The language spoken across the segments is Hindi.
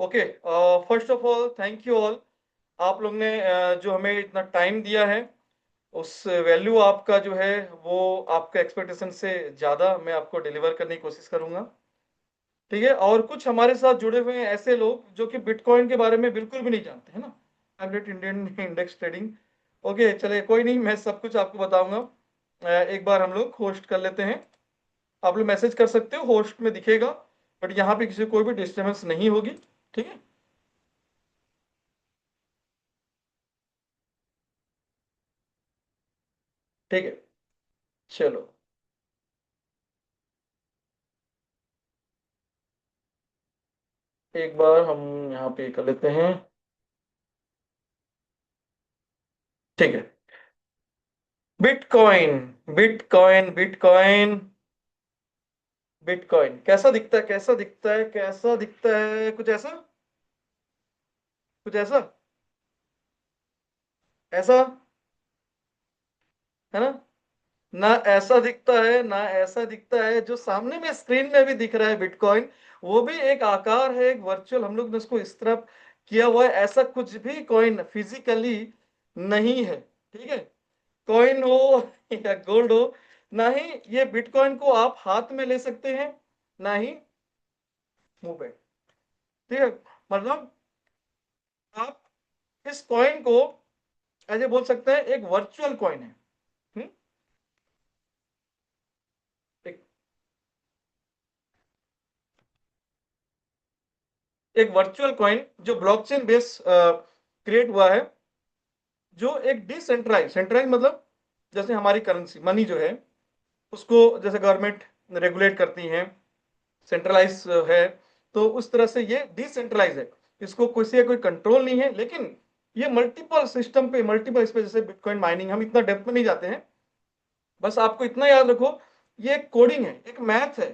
Okay, first of all thank you all. आप लोग ने जो हमें इतना टाइम दिया है, उस वैल्यू आपका जो है वो आपका एक्सपेक्टेशन से ज़्यादा मैं आपको डिलीवर करने की कोशिश करूंगा। ठीक है, और कुछ हमारे साथ जुड़े हुए हैं ऐसे लोग जो कि बिटकॉइन के बारे में बिल्कुल भी नहीं जानते, है ना। Hybrid Indian index trading. Okay, चलिए कोई नहीं, मैं सब कुछ आपको बताऊंगा। एक बार हम लोग होस्ट कर लेते हैं। आप लोग मैसेज कर सकते हो, होस्ट में दिखेगा, बट यहाँ पे किसी कोई भी डिस्टर्बेंस नहीं होगी। ठीक है, ठीक है, चलो एक बार हम यहाँ पे कर लेते हैं। ठीक है, बिटकॉइन, बिटकॉइन, बिटकॉइन, बिटकॉइन कैसा दिखता है, कैसा दिखता है, कैसा दिखता है, कुछ ऐसा, कुछ ऐसा, ऐसा, है ना। ना ऐसा दिखता है, ना ऐसा दिखता है। जो सामने में स्क्रीन में भी दिख रहा है बिटकॉइन, वो भी एक आकार है, एक वर्चुअल, हम लोग ने उसको इस तरफ किया हुआ है। ऐसा कुछ भी कॉइन फिजिकली नहीं है। ठीक है, कॉइन हो या गोल्ड हो, ना ही ये बिटकॉइन को आप हाथ में ले सकते हैं, ना ही मुंह पे। ठीक है, मतलब आप इस कॉइन को ऐसे बोल सकते हैं, एक वर्चुअल कॉइन है। हम्म, एक एक वर्चुअल कॉइन जो ब्लॉकचेन बेस क्रिएट हुआ है, जो एक डिसेंट्रलाइज, सेंट्रलाइज मतलब जैसे हमारी करेंसी मनी जो है, उसको जैसे गवर्नमेंट रेगुलेट करती है, सेंट्रलाइज है, तो उस तरह से ये डिसेंट्रलाइज है। इसको किसी का कोई कंट्रोल नहीं है, लेकिन ये मल्टीपल सिस्टम पे, मल्टीपल इस पे, जैसे बिटकॉइन माइनिंग, हम इतना डेप्थ में नहीं जाते हैं। बस आपको इतना याद रखो, ये एक कोडिंग है, एक मैथ है,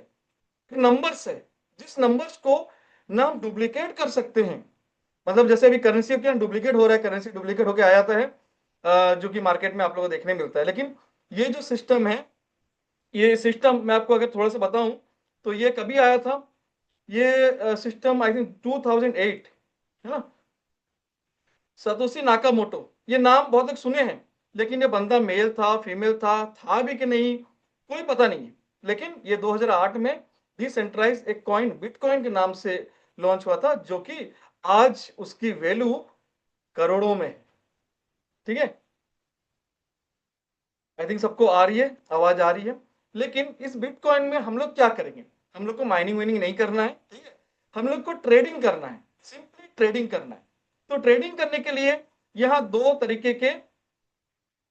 नंबर्स है। जिस नंबर्स को ना हम डुप्लीकेट कर सकते हैं, मतलब जैसे अभी करेंसी क्या डुप्लीकेट हो रहा है, करेंसी डुप्लीकेट होकर आ जाता है, जो कि मार्केट में आप लोगों को देखने मिलता है। लेकिन ये जो सिस्टम है, ये सिस्टम मैं आपको अगर थोड़ा सा बताऊं, तो ये कभी आया था, ये सिस्टम आई थिंक 2008, है ना। सतोशी नाकामोटो, ये नाम बहुत लोग सुने हैं, लेकिन ये बंदा मेल था, फीमेल था भी कि नहीं, कोई पता नहीं है। लेकिन ये 2008 में डिसेंट्रलाइज एक कॉइन बिटकॉइन के नाम से लॉन्च हुआ था, जो कि आज उसकी वैल्यू करोड़ों में है। ठीक है, आई थिंक सबको आ रही है, आवाज आ रही है। लेकिन इस बिटकॉइन में हम लोग क्या करेंगे, हम लोग को माइनिंग वाइनिंग नहीं करना है। ठीक है, हम लोग को ट्रेडिंग करना है, सिंपली ट्रेडिंग करना है। तो ट्रेडिंग करने के लिए यहाँ दो तरीके के, है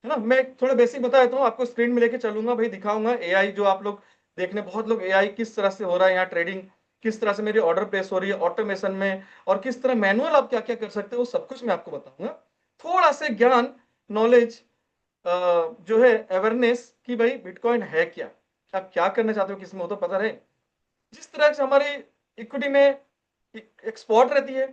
ना, मैं थोड़ा बेसिक बता देता हूँ आपको, स्क्रीन में लेके चलूंगा भाई, दिखाऊंगा एआई जो आप लोग देखने, बहुत लोग एआई किस तरह से हो रहा है यहाँ ट्रेडिंग, किस तरह से मेरी ऑर्डर प्लेस हो रही है ऑटोमेशन में, और किस तरह मैनुअल आप क्या क्या कर सकते हो, वो सब कुछ मैं आपको बताऊंगा। थोड़ा से ज्ञान, नॉलेज, जो है अवेयरनेस कि भाई बिटकॉइन है क्या, आप क्या करना चाहते हो, किसमें हो तो पता रहे। जिस तरह से हमारी इक्विटी में एक स्पॉट रहती है,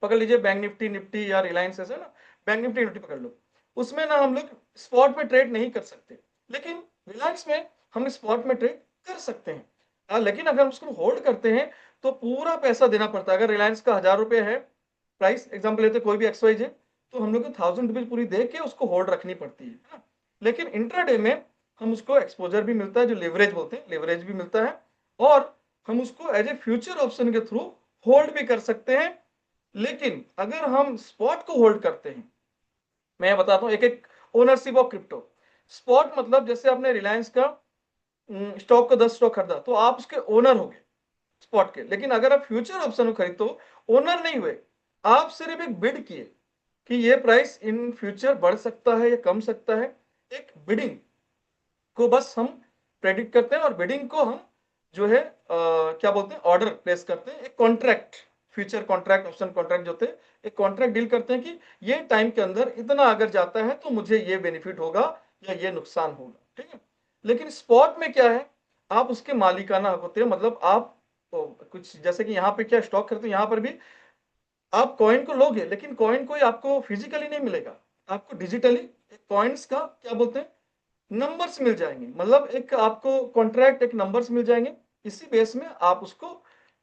पकड़ लीजिए बैंक निफ्टी, निफ्टी या रिलायंस है ना, बैंक निफ्टी निफ्टी पकड़ लो, उसमें ना हम लोग स्पॉट में ट्रेड नहीं कर सकते। लेकिन रिलायंस में हम स्पॉट में ट्रेड कर सकते हैं। लेकिन अगर हम उसको होल्ड करते हैं तो पूरा पैसा देना पड़ता है। अगर रिलायंस का 1000 रुपये है प्राइस, एग्जाम्पल लेते कोई भी एक्सवाइज है, तो हम लोग को 1000 रुपीज पूरी दे के उसको होल्ड रखनी पड़ती है ना। लेकिन इंट्राडे में हम उसको एक्सपोजर भी मिलता है, जो लेवरेज बोलते हैं, लेवरेज भी मिलता है, और हम उसको एज ए फ्यूचर ऑप्शन के थ्रू होल्ड भी कर सकते हैं। लेकिन अगर हम स्पॉट को होल्ड करते हैं, मैं बताता हूं एक एक ओनरशिप ऑफ क्रिप्टो। स्पॉट मतलब जैसे आपने रिलायंस का स्टॉक को 10 स्टॉक खरीदा, तो आप उसके ओनर हो गए स्पॉट के। लेकिन अगर आप फ्यूचर ऑप्शन को खरीदते हो, ओनर नहीं हुए, आप सिर्फ एक बिड किए कि ये प्राइस इन फ्यूचर बढ़ सकता है या कम सकता है। एक बिडिंग को बस हम प्रेडिक्ट करते हैं, और बिडिंग को हम जो है क्या बोलते हैं, ऑर्डर प्लेस करते हैं, एक contract, future contract, option contract जो होते हैं, एक कॉन्ट्रैक्ट डील करते हैं कि ये टाइम के अंदर इतना अगर जाता है तो मुझे ये बेनिफिट होगा या ये नुकसान होगा। ठीक है, लेकिन स्पॉट में क्या है, आप उसके मालिकाना हक होते हैं, मतलब आप कुछ जैसे कि यहाँ पे क्या स्टॉक करते हैं, यहाँ पर भी आप कॉइन को लोगे, लेकिन कॉइन कोई आपको फिजिकली नहीं मिलेगा, आपको डिजिटली एक कॉइन्स का क्या बोलते हैं, नंबर्स मिल जाएंगे, मतलब एक आपको कॉन्ट्रैक्ट, एक नंबर्स मिल जाएंगे। इसी बेस में आप उसको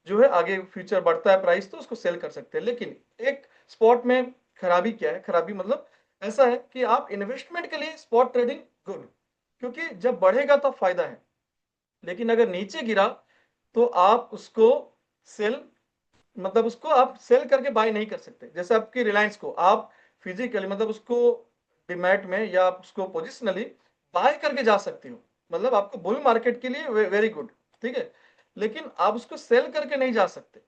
जो है आगे फ्यूचर बढ़ता है प्राइस तो उसको सेल कर सकते हैं। लेकिन एक स्पॉट में खराबी क्या है, खराबी मतलब ऐसा है कि आप इन्वेस्टमेंट के लिए स्पॉट ट्रेडिंग गुड, क्योंकि जब बढ़ेगा तो फायदा है, लेकिन अगर नीचे गिरा तो आप उसको सेल, मतलब उसको आप सेल करके बाय नहीं कर सकते। जैसे आपकी रिलायंस को आप फिजिकली मतलब उसको डिमैट में या आप उसको पोजिशनली बाय करके जा सकते हो, मतलब आपको बुल मार्केट के लिए वेरी गुड, ठीक है, लेकिन आप उसको सेल करके नहीं जा सकते,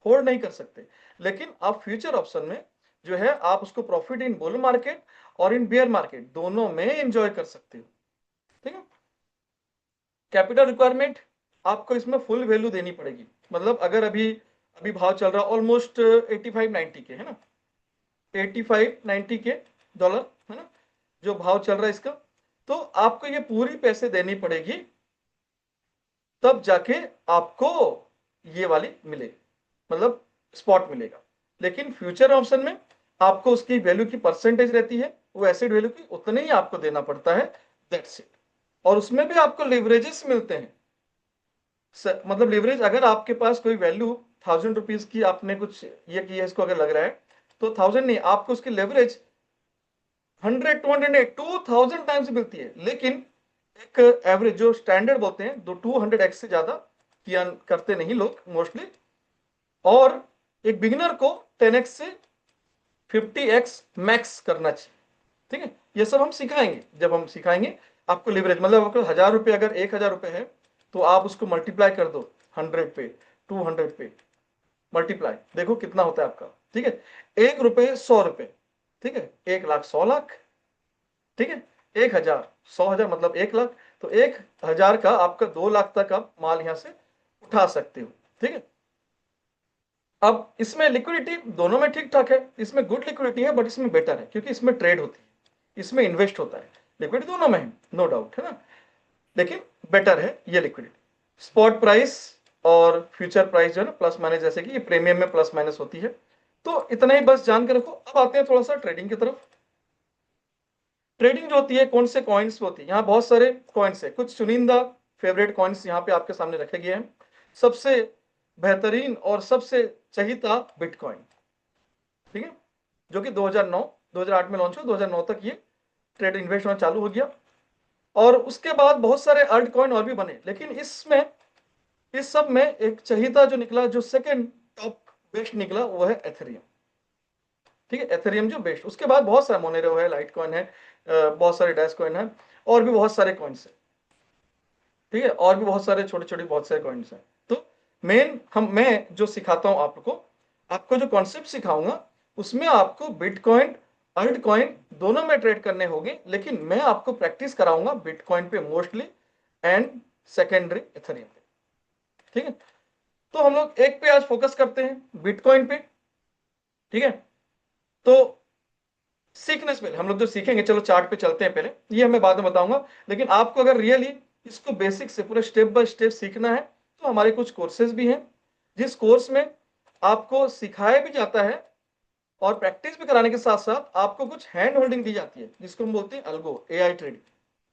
होल्ड नहीं कर सकते। लेकिन आप फ्यूचर ऑप्शन में जो है आप उसको प्रॉफिट इन बुल मार्केट और इन बियर मार्केट दोनों में एंजॉय कर सकते हो, ठीक है। कैपिटल रिक्वायरमेंट आपको इसमें फुल वैल्यू देनी पड़ेगी, मतलब अगर अभी अभी भाव चल रहा है ऑलमोस्ट 85-90 के, है ना, 85-90 के डॉलर, है ना, जो भाव चल रहा है इसका, तो आपको ये पूरी पैसे देनी पड़ेगी, तब जाके आपको ये वाली मिले, मतलब स्पॉट मिलेगा। लेकिन फ्यूचर ऑप्शन में आपको उसकी वैल्यू की परसेंटेज रहती है, वो एसिड वैल्यू की उतने ही आपको देना पड़ता है, दैट्स इट। और उसमें भी आपको लिवरेजेस मिलते हैं, मतलब लिवरेज अगर आपके पास कोई वैल्यू 1000 रुपीज की आपने कुछ ये किया इसको अगर लग रहा है तो 1000 नहीं, आपको उसकी लेवरेज 100 200 2000 टाइम्स मिलती है। लेकिन एक एवरेज जो स्टैंडर्ड बोलते हैं 200x से ज्यादा किया करते नहीं लोग मोस्टली, और एक बिगिनर को 10x से 50x मैक्स करना चाहिए, ठीक है। ये सब हम सिखाएंगे, जब हम सिखाएंगे आपको लिवरेज, मतलब आपको 1000 रुपये अगर 1000 रुपये है तो आप उसको मल्टीप्लाई कर दो 100 पे, 200 पे मल्टीप्लाई, देखो कितना होता है आपका, ठीक है। 1 रुपये 100 रुपये, ठीक है, 1 लाख 100 लाख, ठीक है। 1000 100,000 मतलब 1 लाख, तो 1000 का आपका 2 लाख तक आप माल यहां से उठा सकते हो, ठीक है। अब इसमें लिक्विडिटी दोनों में ठीक ठाक है, इसमें गुड लिक्विडिटी है बट इसमें बेटर है क्योंकि इसमें ट्रेड होती है, इसमें इन्वेस्ट होता है, लिक्विडिटी दोनों में है नो डाउट, है ना, लेकिन बेटर है ये लिक्विडिटी। स्पॉट प्राइस और फ्यूचर प्राइस जो है ना प्लस माइनस, जैसे कि ये प्रीमियम में प्लस माइनस होती है, तो इतना ही बस जान के रखो। अब आते हैं थोड़ा सा ट्रेडिंग की तरफ। ट्रेडिंग जो होती है कौन से कॉइन्स पे होती है, यहाँ बहुत सारे कॉइन्स है, कुछ चुनिंदा फेवरेट कॉइन्स यहाँ पे आपके सामने रखे गए हैं। सबसे बेहतरीन और सबसे चहिता बिटकॉइन, ठीक है, जो कि 2008 में लॉन्च हुआ, 2009 तक ये ट्रेड इन्वेस्ट होना चालू हो गया। और उसके बाद बहुत सारे अल्ट कॉइन और भी बने, लेकिन इसमें इस सब में एक चहिता जो निकला, जो सेकंड टॉप बेस्ट निकला, वो है एथेरियम, ठीक है, एथेरियम जो बेस्ट। उसके बाद बहुत सारे मोनेरो है, लाइट कॉइन है, बहुत सारे डैश कॉइन है, और भी बहुत सारे कॉइन्स है, ठीक है, और भी बहुत सारे छोटे छोटे बहुत सारे कॉइन्स हैं। तो मैं जो सिखाता हूं आपको जो कॉन्सेप्ट सिखाऊंगा उसमें आपको बिटकॉइन अल्ट कॉइन दोनों में ट्रेड करने होंगे, लेकिन मैं आपको प्रैक्टिस कराऊंगा बिटकॉइन पे मोस्टली एंड सेकेंडरी एथेरियम पे, ठीक है। तो हम लोग एक पे आज फोकस करते हैं, बिटकॉइन पे, ठीक है। तो सीखने से पहले हम लोग जो सीखेंगे, चलो चार्ट पे चलते हैं पहले, ये मैं बाद में बताऊंगा, लेकिन आपको अगर रियली इसको बेसिक से पूरा स्टेप बाय स्टेप सीखना है तो हमारे कुछ कोर्सेज भी हैं, जिस कोर्स में आपको सिखाया भी जाता है और प्रैक्टिस भी कराने के साथ साथ आपको कुछ हैंड होल्डिंग दी जाती है, जिसको हम बोलते हैं अल्गो, एआई ट्रेडिंग,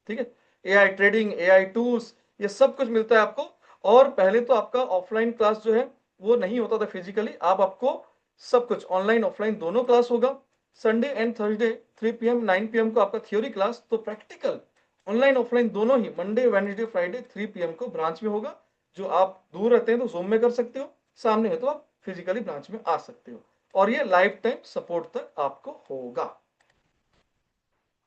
ठीक है, एआई ट्रेडिंग, एआई टूल्स, ये सब कुछ मिलता है आपको। और पहले तो आपका ऑफलाइन क्लास जो है वो नहीं होता था फिजिकली, अब आपको सब कुछ ऑनलाइन ऑफलाइन दोनों क्लास होगा। Sunday and Thursday 3 PM 9 PM को आपका थ्योरी क्लास, तो प्रैक्टिकल ऑनलाइन ऑफलाइन दोनों ही मंडे वेडनेसडे फ्राइडे 3 PM को ब्रांच में होगा। जो आप दूर रहते हैं तो जूम में कर सकते हो, सामने है तो आप फिजिकली ब्रांच में आ सकते हो, और ये लाइफ टाइम सपोर्ट तक आपको होगा।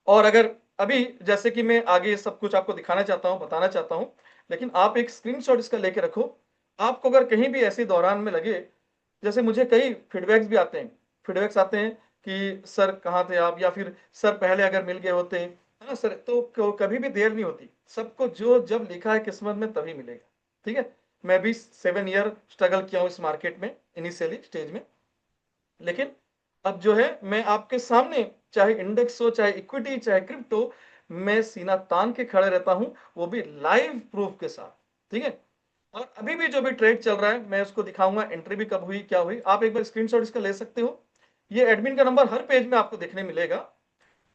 और अगर अभी जैसे कि मैं आगे सब कुछ आपको दिखाना चाहता हूं, बताना चाहता हूं, लेकिन आप एक स्क्रीनशॉट इसका लेके रखो। आपको अगर कहीं भी ऐसे दौरान में लगे, जैसे मुझे कई फीडबैक्स भी आते हैं, फीडबैक्स आते हैं कि सर कहाँ थे आप, या फिर सर पहले अगर मिल गए होते, है ना सर, तो कभी भी देर नहीं होती, सबको जो जब लिखा है किस्मत में तभी मिलेगा, ठीक है। मैं भी 7 ईयर स्ट्रगल किया हूँ इस मार्केट में इनिशियली स्टेज में, लेकिन अब जो है मैं आपके सामने, चाहे इंडेक्स हो, चाहे इक्विटी, चाहे क्रिप्टो, मैं सीना तान के खड़े रहता हूं, वो भी लाइव प्रूफ के साथ, ठीक है। और अभी भी जो भी ट्रेड चल रहा है मैं उसको दिखाऊंगा, एंट्री भी कब हुई क्या हुई, आप एक बार स्क्रीनशॉट इसका ले सकते हो। ये एडमिन का नंबर हर पेज में आपको देखने मिलेगा।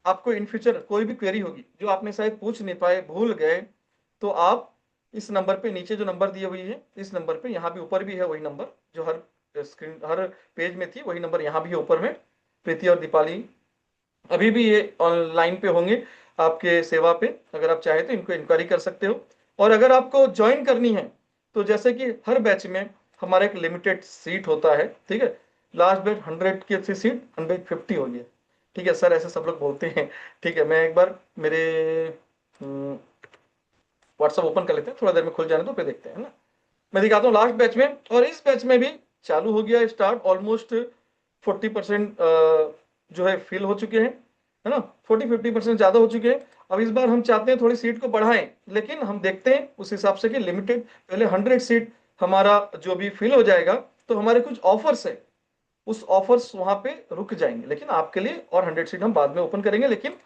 आपको इन फ्यूचर कोई भी क्वेरी होगी जो आपने शायद पूछ नहीं पाए, भूल गए, तो आप इस नंबर पे नीचे जो नंबर दिए हुई है, इस नंबर पे, यहाँ भी ऊपर भी है वही नंबर जो हर स्क्रीन हर पेज में थी, वही नंबर यहाँ भी है ऊपर में। प्रीति और दीपाली अभी भी ये ऑनलाइन पे होंगे आपके सेवा पे, अगर आप चाहे तो इनको इंक्वायरी कर सकते हो। और अगर आपको ज्वाइन करनी है तो जैसे कि हर बैच में हमारा एक लिमिटेड सीट होता है, ठीक है। लास्ट बैच 100 की अच्छी सीट 150 हो गई है, ठीक है सर, ऐसे सब लोग बोलते हैं। ठीक है, मैं एक बार मेरे व्हाट्सअप ओपन कर लेते हैं, थोड़ा देर में खुल जाने तो फिर देखते हैं ना। मैं दिखाता हूँ लास्ट बैच में, और इस बैच में भी चालू हो गया स्टार्ट, ऑलमोस्ट 40% जो है फिल हो चुके हैं, है ना। 40-50% ज्यादा हो चुके हैं। अब इस बार हम चाहते हैं थोड़ी सीट को बढ़ाएं, लेकिन हम देखते हैं उस हिसाब से कि लिमिटेड, पहले 100 सीट हमारा जो भी फिल हो जाएगा तो हमारे कुछ ऑफर्स है, उस ऑफर्स वहां पे रुक जाएंगे, लेकिन आपके लिए और 100 सीट हम बाद में ओपन करेंगे, लेकिन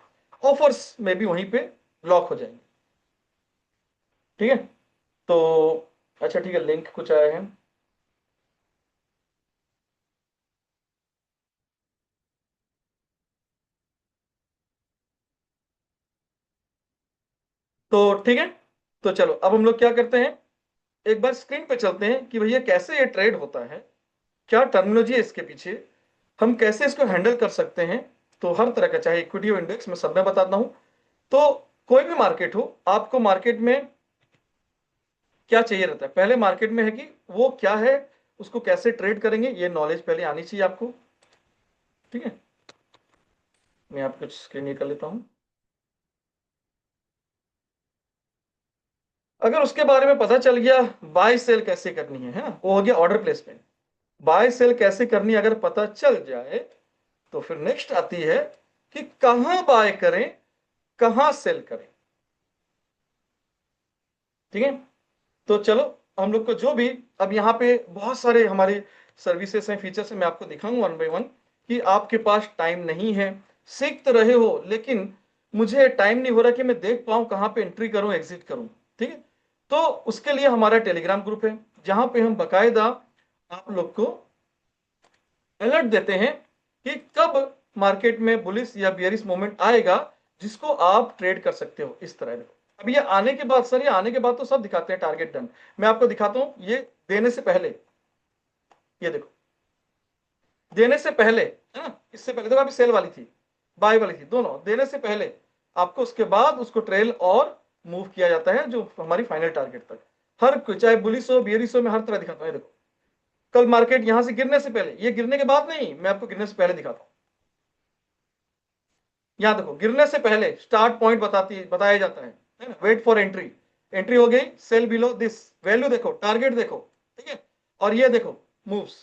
ऑफर्स में भी वहीं पे लॉक हो जाएंगे, ठीक है। तो अच्छा ठीक है, लिंक कुछ आया है। तो ठीक है, तो चलो अब हम लोग क्या करते हैं, एक बार स्क्रीन पे चलते हैं कि भैया कैसे ये ट्रेड होता है, क्या टर्मिनोलॉजी है इसके पीछे, हम कैसे इसको हैंडल कर सकते हैं। तो हर तरह का, चाहे इक्विटी हो इंडेक्स, मैं सब में बताता हूं। तो कोई भी मार्केट हो, आपको मार्केट में क्या चाहिए रहता है, पहले मार्केट में है कि वो क्या है, उसको कैसे ट्रेड करेंगे, ये नॉलेज पहले आनी चाहिए आपको, ठीक है। मैं आपको स्क्रीन ये कर लेता हूं। अगर उसके बारे में पता चल गया, बाय सेल कैसे करनी है ना, वो हो गया ऑर्डर प्लेसमेंट। बाय सेल कैसे करनी अगर पता चल जाए, तो फिर नेक्स्ट आती है कि कहां बाय करें, कहां सेल करें, ठीक है। तो चलो हम लोग को जो भी, अब यहाँ पे बहुत सारे हमारे सर्विसेज हैं, फीचर्स हैं, मैं आपको दिखाऊंगा वन बाय वन, कि आपके पास टाइम नहीं है, सीख तो रहे हो, लेकिन मुझे टाइम नहीं हो रहा कि मैं देख पाऊं कहां पे एंट्री करूं एग्जिट करूं, ठीक है। तो उसके लिए हमारा टेलीग्राम ग्रुप है, जहां पे हम बकायदा आप लोग को अलर्ट देते हैं कि कब मार्केट में बुलिश या बियरिश मोमेंट आएगा, जिसको आप ट्रेड कर सकते हो इस तरह। अब ये आने के बाद, सर ये आने के बाद तो सब दिखाते हैं टारगेट डन, मैं आपको दिखाता हूं ये देने से पहले, ये देखो, देने से पहले, है ना, इससे पहले देखो अभी सेल वाली थी, बाय वाली थी, दोनों देने से पहले आपको, उसके बाद उसको ट्रेल और मूव किया जाता है जो हमारी फाइनल टारगेट तक। हर चाहे बुलिश हो बियरिश हो, मैं हर तरह दिखाता हूँ। ये देखो, कल मार्केट यहां से गिरने से पहले, ये गिरने के बाद नहीं, मैं आपको गिरने से पहले दिखाता हूं। यहां देखो, गिरने से पहले स्टार्ट पॉइंट बताया जाता है ना, वेट फॉर एंट्री, एंट्री हो गई, सेल बिलो दिस, वैल्यू देखो, टारगेट देखो, ठीक है। और ये देखो मूव्स,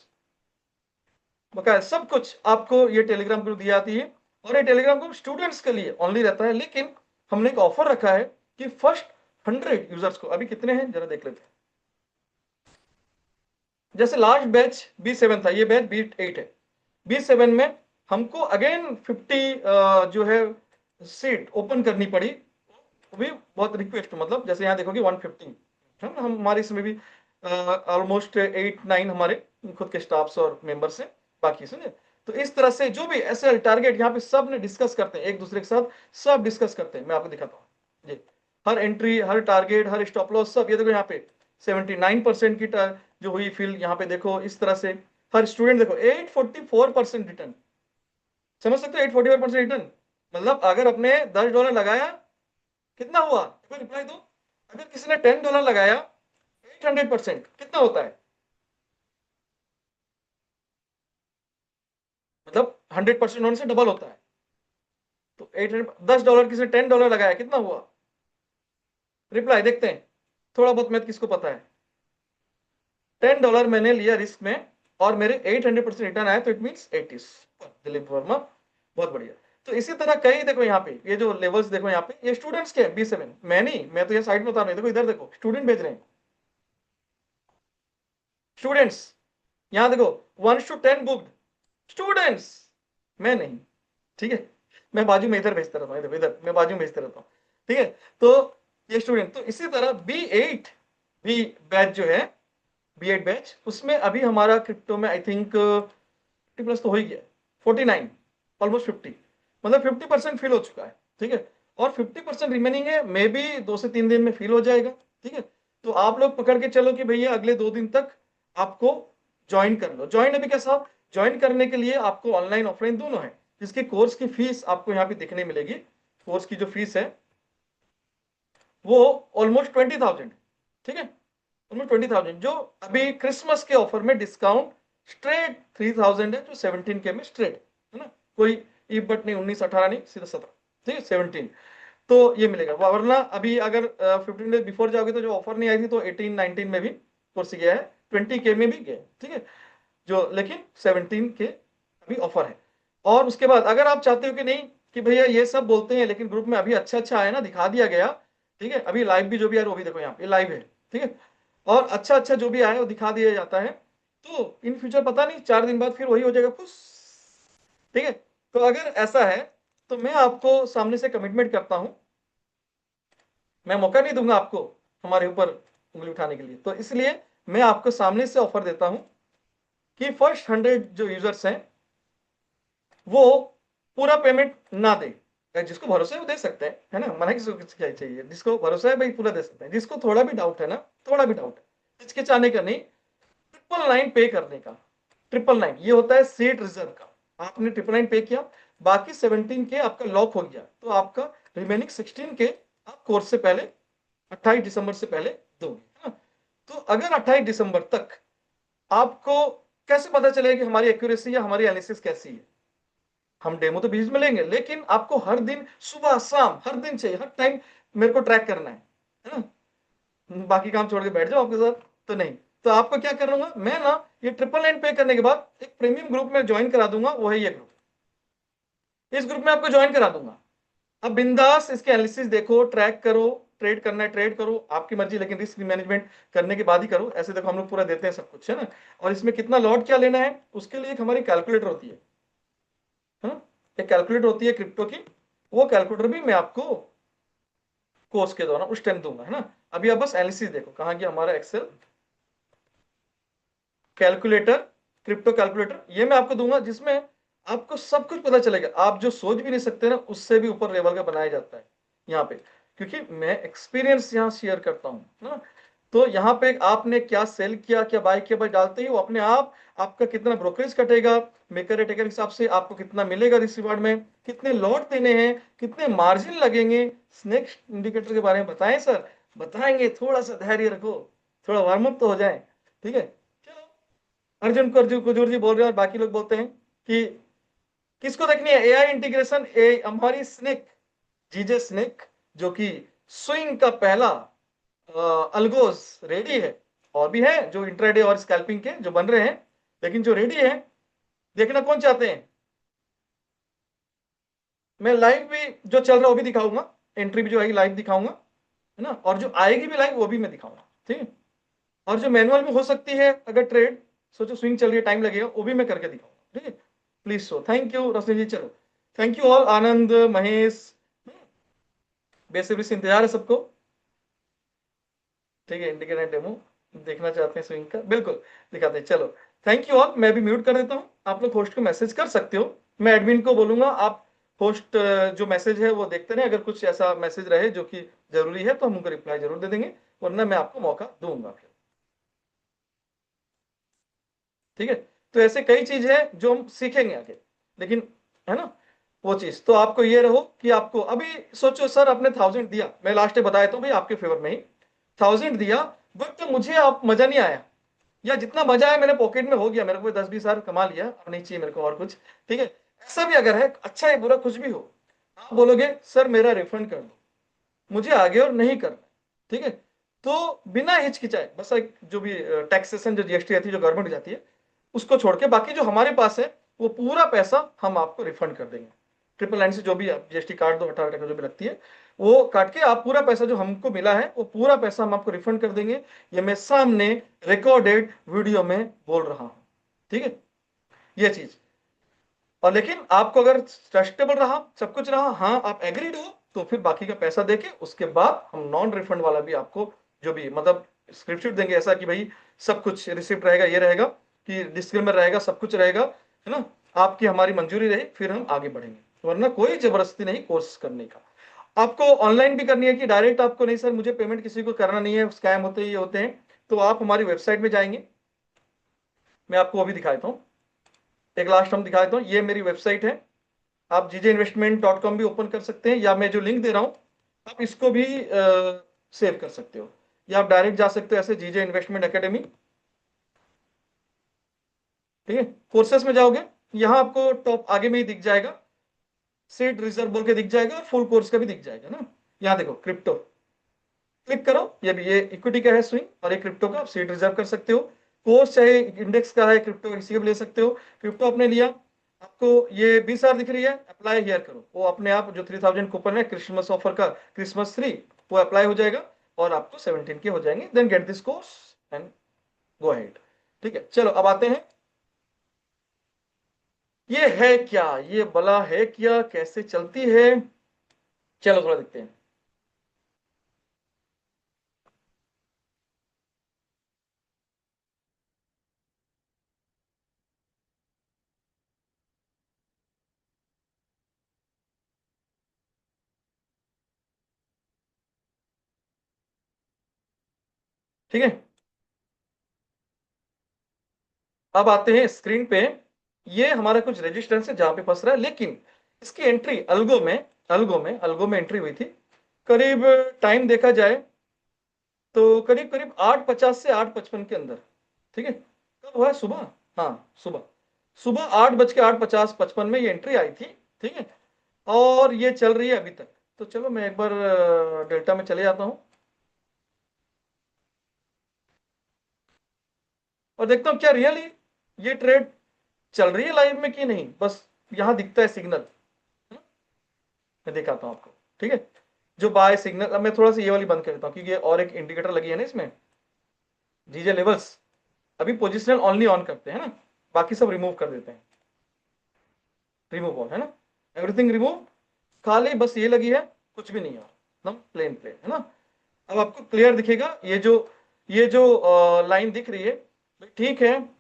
बकाया सब कुछ आपको ये टेलीग्राम ग्रुप दी जाती है। और ये टेलीग्राम ग्रुप स्टूडेंट्स के लिए ओनली रहता है, लेकिन हमने एक ऑफर रखा है कि फर्स्ट 100 यूजर्स को, अभी कितने हैं जरा देख लेते हैं। जैसे लास्ट बैच B7 था, ये बैच B8 है। B7 में हमको अगेन 50 जो है सीट ओपन करनी पड़ी, वो भी बहुत रिक्वेस्ट, मतलब जैसे यहाँ देखोगे 150 है ना, हम हमारे इसमें भी ऑलमोस्ट 8-9 हमारे खुद के स्टाफ्स और मेंबर्स हैं, बाकी समझे। तो इस तरह से जो भी ऐसे टारगेट यहाँ पे सब ने डिस्कस करते हैं एक दूसरे के साथ, सब डिस्कस करते हैं, मैं आपको दिखाता हूँ जी। हर एंट्री, हर टारगेट, हर स्टॉप लॉस, सब ये देखो यहाँ पे 79% की जो हुई फिल, यहाँ पे देखो इस तरह से। हर स्टूडेंट देखो 844% रिटर्न, समझ सकते हो 844% रिटर्न, मतलब अगर अपने $10 लगाया, कितना हुआ, रिप्लाई दो। अगर किसी ने $10 लगाया, 800% कितना होता है, मतलब 100% होने से डबल होता है। तो 800, $10 किसी ने $10 लगाया, कितना हुआ, रिप्लाई देखते हैं, थोड़ा बहुत मैथ किसको पता है। $10 मैंने लिया रिस्क में, और मेरे 800% रिटर्न आया, तो इट मीन 80। दिलीप वर्मा, बहुत बढ़िया। तो इसी तरह कई देखो यहाँ पे, ये जो लेवल्स देखो यहाँ पे, ये स्टूडेंट्स के B7, मैं नहीं, मैं तो ये साइड में बता रहा हूँ, देखो इधर देखो स्टूडेंट भेज रहे हैं, स्टूडेंट्स, यहां देखो 1 to 10 बुक्ड स्टूडेंट्स, मैं नहीं, ठीक है। मैं बाजू में इधर भेजता रहता हूँ, इधर इधर मैं बाजू में भेजता रहता हूँ, ठीक है। तो ये स्टूडेंट, तो इसी तरह B8 भी बैच जो है, B8 बैच, उसमें अभी हमारा क्रिप्टो में आई थिंक 50+ तो हो ही गया, 49, ऑलमोस्ट 50, मतलब 50% फिल हो चुका है, ठीक है। और 50% रिमेनिंग है, मे बी 2 से 3 दिन में फिल हो जाएगा, ठीक है। तो आप लोग पकड़ के चलो कि भैया अगले 2 दिन तक आपको ज्वाइन कर लो। ज्वाइन अभी कैसा, ज्वाइन करने के लिए आपको ऑनलाइन ऑफलाइन दोनों है, जिसके कोर्स की फीस आपको यहाँ पे दिखने मिलेगी। कोर्स की जो फीस है वो ऑलमोस्ट 20,000, ठीक है, ऑलमोस्ट 20,000, जो अभी क्रिसमस के ऑफर में डिस्काउंट स्ट्रेट 3,000 है, जो 17K में स्ट्रेट है ना, कोई ई बट नहीं, 19 18 नहीं, सीधा 17, ठीक है, 17, तो ये मिलेगा। वरना अभी अगर 15 डेज बिफोर जाओगे तो जो ऑफर नहीं आई थी तो 18 19 में भी कोर्स गया है, 20K में भी गया, ठीक है, जो लेकिन 17K अभी ऑफर है। और उसके बाद अगर आप चाहते हो कि नहीं कि भैया ये सब बोलते हैं लेकिन ग्रुप में अभी अच्छा अच्छा आया ना, दिखा दिया गया, ठीक है, अभी लाइव भी जो भी आ रहा है वो भी देखो यहाँ पे लाइव है, ठीक है, और अच्छा अच्छा जो भी आया वो दिखा दिया जाता है, तो इन फ्यूचर पता नहीं 4 दिन बाद फिर वही हो जाएगा पुश, ठीक है। तो अगर ऐसा है तो मैं आपको सामने से कमिटमेंट करता हूं, मैं मौका नहीं दूंगा आपको हमारे ऊपर उंगली उठाने के लिए, तो इसलिए मैं आपको सामने से ऑफर देता हूं कि फर्स्ट 100 जो यूजर्स हैं वो पूरा पेमेंट ना दे। जिसको भरोसा है वो दे सकते हैं, है ना, मना किसी को क्या चाहिए, जिसको भरोसा है भाई पूरा दे सकते हैं, जिसको थोड़ा भी डाउट है ना, थोड़ा भी डाउट है, हिचकिचाने का नहीं, 999 पे करने का। 999 ये होता है सीट रिजर्व का, आपने 999 पे किया, बाकी 17K आपका लॉक हो गया, तो आपका रिमेनिंग 16K आप कोर्स से पहले 28 दिसंबर से पहले दोगे, है ना। तो अगर 28 दिसंबर तक आपको कैसे पता चलेगा कि हमारी एक्यूरेसी या हमारी एनालिसिस कैसी है, हम डेमो तो बीच में लेंगे, लेकिन आपको हर दिन सुबह शाम हर दिन चाहिए, हर टाइम मेरे को ट्रैक करना है ना, बाकी काम छोड़ के बैठ जाओ आपके साथ तो नहीं। तो आपको क्या करूंगा मैं ना, ये 999 पे करने के बाद एक प्रीमियम ग्रुप में ज्वाइन करा दूंगा, वो है ये ग्रुप, इस ग्रुप में आपको ज्वाइन करा दूंगा। अब बिंदास इसके एनालिसिस देखो, ट्रैक करो, ट्रेड करना है ट्रेड करो, आपकी मर्जी, लेकिन रिस्क मैनेजमेंट करने के बाद ही करो। ऐसे देखो हम लोग पूरा देते हैं सब कुछ, है ना, और इसमें कितना लॉट क्या लेना है उसके लिए एक हमारी कैलकुलेटर होती है ना, एक कैलकुलेटर होती है क्रिप्टो की, वो कैलकुलेटर भी मैं आपको कोर्स के दौरान उस टाइम दूंगा, है ना। अभी आप बस एनालिसिस देखो, कहाँ गया हमारा एक्सेल कैलकुलेटर, क्रिप्टो कैलकुलेटर, ये मैं आपको दूंगा, जिसमें आपको सब कुछ पता चलेगा, आप जो सोच भी नहीं सकते ना उससे भी ऊपर लेवल का बनाया जाता है यहाँ पे, क्योंकि मैं एक्सपीरियंस यहाँ शेयर करता हूँ ना। तो यहाँ पे आपने क्या सेल किया क्या बाय किया, बस डालते ही वो अपने आप आपका कितना ब्रोकरेज कटेगा, मेकर टेकर के हिसाब से आपको कितना मिलेगा रिसीवर्ड में, कितने लॉट देने हैं, कितने मार्जिन लगेंगे, नेक्स्ट इंडिकेटर के बारे में बताएं सर, बताएंगे, थोड़ा सा धैर्य रखो, थोड़ा वार्म अप तो हो जाए, ठीक है। अर्जुन कुजूर जी बोल रहे हैं और बाकी लोग बोलते हैं कि किसको देखनी है एआई इंटीग्रेशन, ए हमारी स्नेक, जीजे स्नेक, जो कि स्विंग का पहला अल्गोस रेडी है, और भी है जो इंट्राडे और स्कैल्पिंग के जो बन रहे हैं, लेकिन जो रेडी है देखना कौन चाहते हैं, मैं लाइव भी जो चल रहा है वो भी दिखाऊंगा, एंट्री भी जो आएगी लाइव दिखाऊंगा, है ना, और जो आएगी भी लाइव वो भी मैं दिखाऊंगा, ठीक है। और जो मैनुअल में हो सकती है अगर ट्रेड, सोचो स्विंग चल रही है टाइम लगेगा, वो भी मैं करके दिखाऊंगा, ठीक है। प्लीज सो थैंक यू रश्मि जी, चलो thank you all, Anand Mahesh, basically से इंतजार है सबको, ठीक है। इंडिकेटर डेमो देखना चाहते हैं स्विंग का, बिल्कुल दिखाते हैं, चलो थैंक यू ऑल। मैं भी म्यूट कर देता हूँ, आप लोग होस्ट को मैसेज कर सकते हो, मैं एडमिन को बोलूंगा आप होस्ट जो मैसेज है वो देखते रहे, अगर कुछ ऐसा मैसेज रहे जो कि जरूरी है तो हम उनको रिप्लाई जरूर दे देंगे, वरना मैं आपको मौका दूंगा फिर, ठीक है। तो ऐसे कई चीज है जो हम सीखेंगे आगे, लेकिन है ना वो चीज, तो आपको ये रहो कि आपको अभी सोचो सर आपने 1000 दिया, मैं लास्ट डे बताया तो भाई आपके फेवर में ही 1000 दिया, बट तो मुझे आप मजा नहीं आया, या जितना मजा है मेरे पॉकेट में हो गया, मेरे को 10-20 हजार कमा लिया, अब नहीं चाहिए मेरे को और कुछ, ठीक है। ऐसा भी अगर है, अच्छा है बुरा कुछ भी हो, आप बोलोगे सर मेरा रिफंड कर दो, मुझे आगे और नहीं करना, ठीक है। तो बिना हिचकिचाए बस एक जो भी टैक्सेशन जो जीएसटी आती है जो गवर्नमेंट जाती है उसको छोड़ के बाकी जो हमारे पास है वो पूरा पैसा हम आपको रिफंड कर देंगे। 999 से जो भी आप जीएसटी काट दो, 18 टका जो भी लगती है वो काट के आप पूरा पैसा जो हमको मिला है वो पूरा पैसा हम आपको रिफंड कर देंगे, ये मैं सामने रिकॉर्डेड वीडियो में बोल रहा हूं, ठीक है, ये चीज। और लेकिन आपको अगर ट्रस्टेबल रहा सब कुछ रहा, हाँ आप एग्रीड हो, तो फिर बाकी का पैसा देके उसके बाद हम नॉन रिफंड वाला भी आपको जो भी मतलब स्क्रिप्ट देंगे, ऐसा कि भाई सब कुछ रिसिप्ट रहेगा, ये रहेगा कि डिस्क्लेमर रहेगा, सब कुछ रहेगा, है ना, आपकी हमारी मंजूरी रही फिर हम आगे बढ़ेंगे, वरना कोई जबरदस्ती नहीं कोर्स करने का। आपको ऑनलाइन भी करनी है कि डायरेक्ट आपको नहीं सर मुझे पेमेंट किसी को करना नहीं है, स्कैम होते ही होते हैं, तो आप हमारी वेबसाइट में जाएंगे। मैं आपको अभी दिखा देता हूँ, एक लास्ट हम दिखा देता हूँ। ये मेरी वेबसाइट है, आप jjinvestment.com भी ओपन कर सकते हैं, या मैं जो लिंक दे रहा हूँ आप इसको भी सेव कर सकते हो, या आप डायरेक्ट जा सकते हो ऐसे जीजे इन्वेस्टमेंट एकेडमी। ठीक है, कोर्सेस में जाओगे, यहाँ आपको टॉप आगे में ही दिख जाएगा, सीट रिजर्व बोल के दिख जाएगा, और फुल कोर्स का भी दिख जाएगा ना। यहाँ देखो क्रिप्टो, क्लिक करो, ये भी ये इक्विटी का है स्विंग, और ये क्रिप्टो का, आप सीट रिजर्व कर सकते हो। कोर्स चाहे इंडेक्स का है, क्रिप्टो किसी का भी ले सकते हो। क्रिप्टो आपने लिया, आपको ये 20,000 दिख रही है, अप्लाई हियर करो, वो अपने आप जो 3000 कूपन है क्रिसमस ऑफर का, क्रिसमस 3, वो अप्लाई हो जाएगा और आपको 17 के हो जाएंगे। Then get this course and go ahead. ठीक है, चलो अब आते हैं, ये है क्या, ये बला है क्या, कैसे चलती है, चलो थोड़ा देखते हैं। ठीक है, अब आते हैं स्क्रीन पे, ये हमारा कुछ रेजिस्टेंस है जहां पे फंस रहा है, लेकिन इसकी एंट्री अल्गो में एंट्री हुई थी करीब, टाइम देखा जाए तो करीब करीब 8:50 से 8:55 के अंदर। ठीक है, कब हुआ है, सुबह, हाँ सुबह, सुबह 8:08:50-55 में ये एंट्री आई थी। ठीक है, और ये चल रही है अभी तक। तो चलो मैं एक बार डेल्टा में चले जाता हूँ और देखता हूँ क्या रियली ये ट्रेड चल रही है लाइव में कि नहीं, बस यहाँ दिखता है सिग्नल। मैं दिखाता हूँ आपको। ठीक है, जो बाय सिग्नल, अब मैं थोड़ा सा ये वाली बंद कर देता हूँ क्योंकि और एक इंडिकेटर लगी है ना इसमें, जीजे लेवल्स, अभी पोजिशनल ओनली ऑन करते हैं ना, बाकी सब रिमूव कर देते हैं, रिमूव ऑल है ना, एवरीथिंग रिमूव, खाली बस ये लगी है, कुछ भी नहीं है, एकदम प्लेन प्लेन है ना। अब आपको क्लियर दिखेगा ये जो लाइन दिख रही है, ठीक है,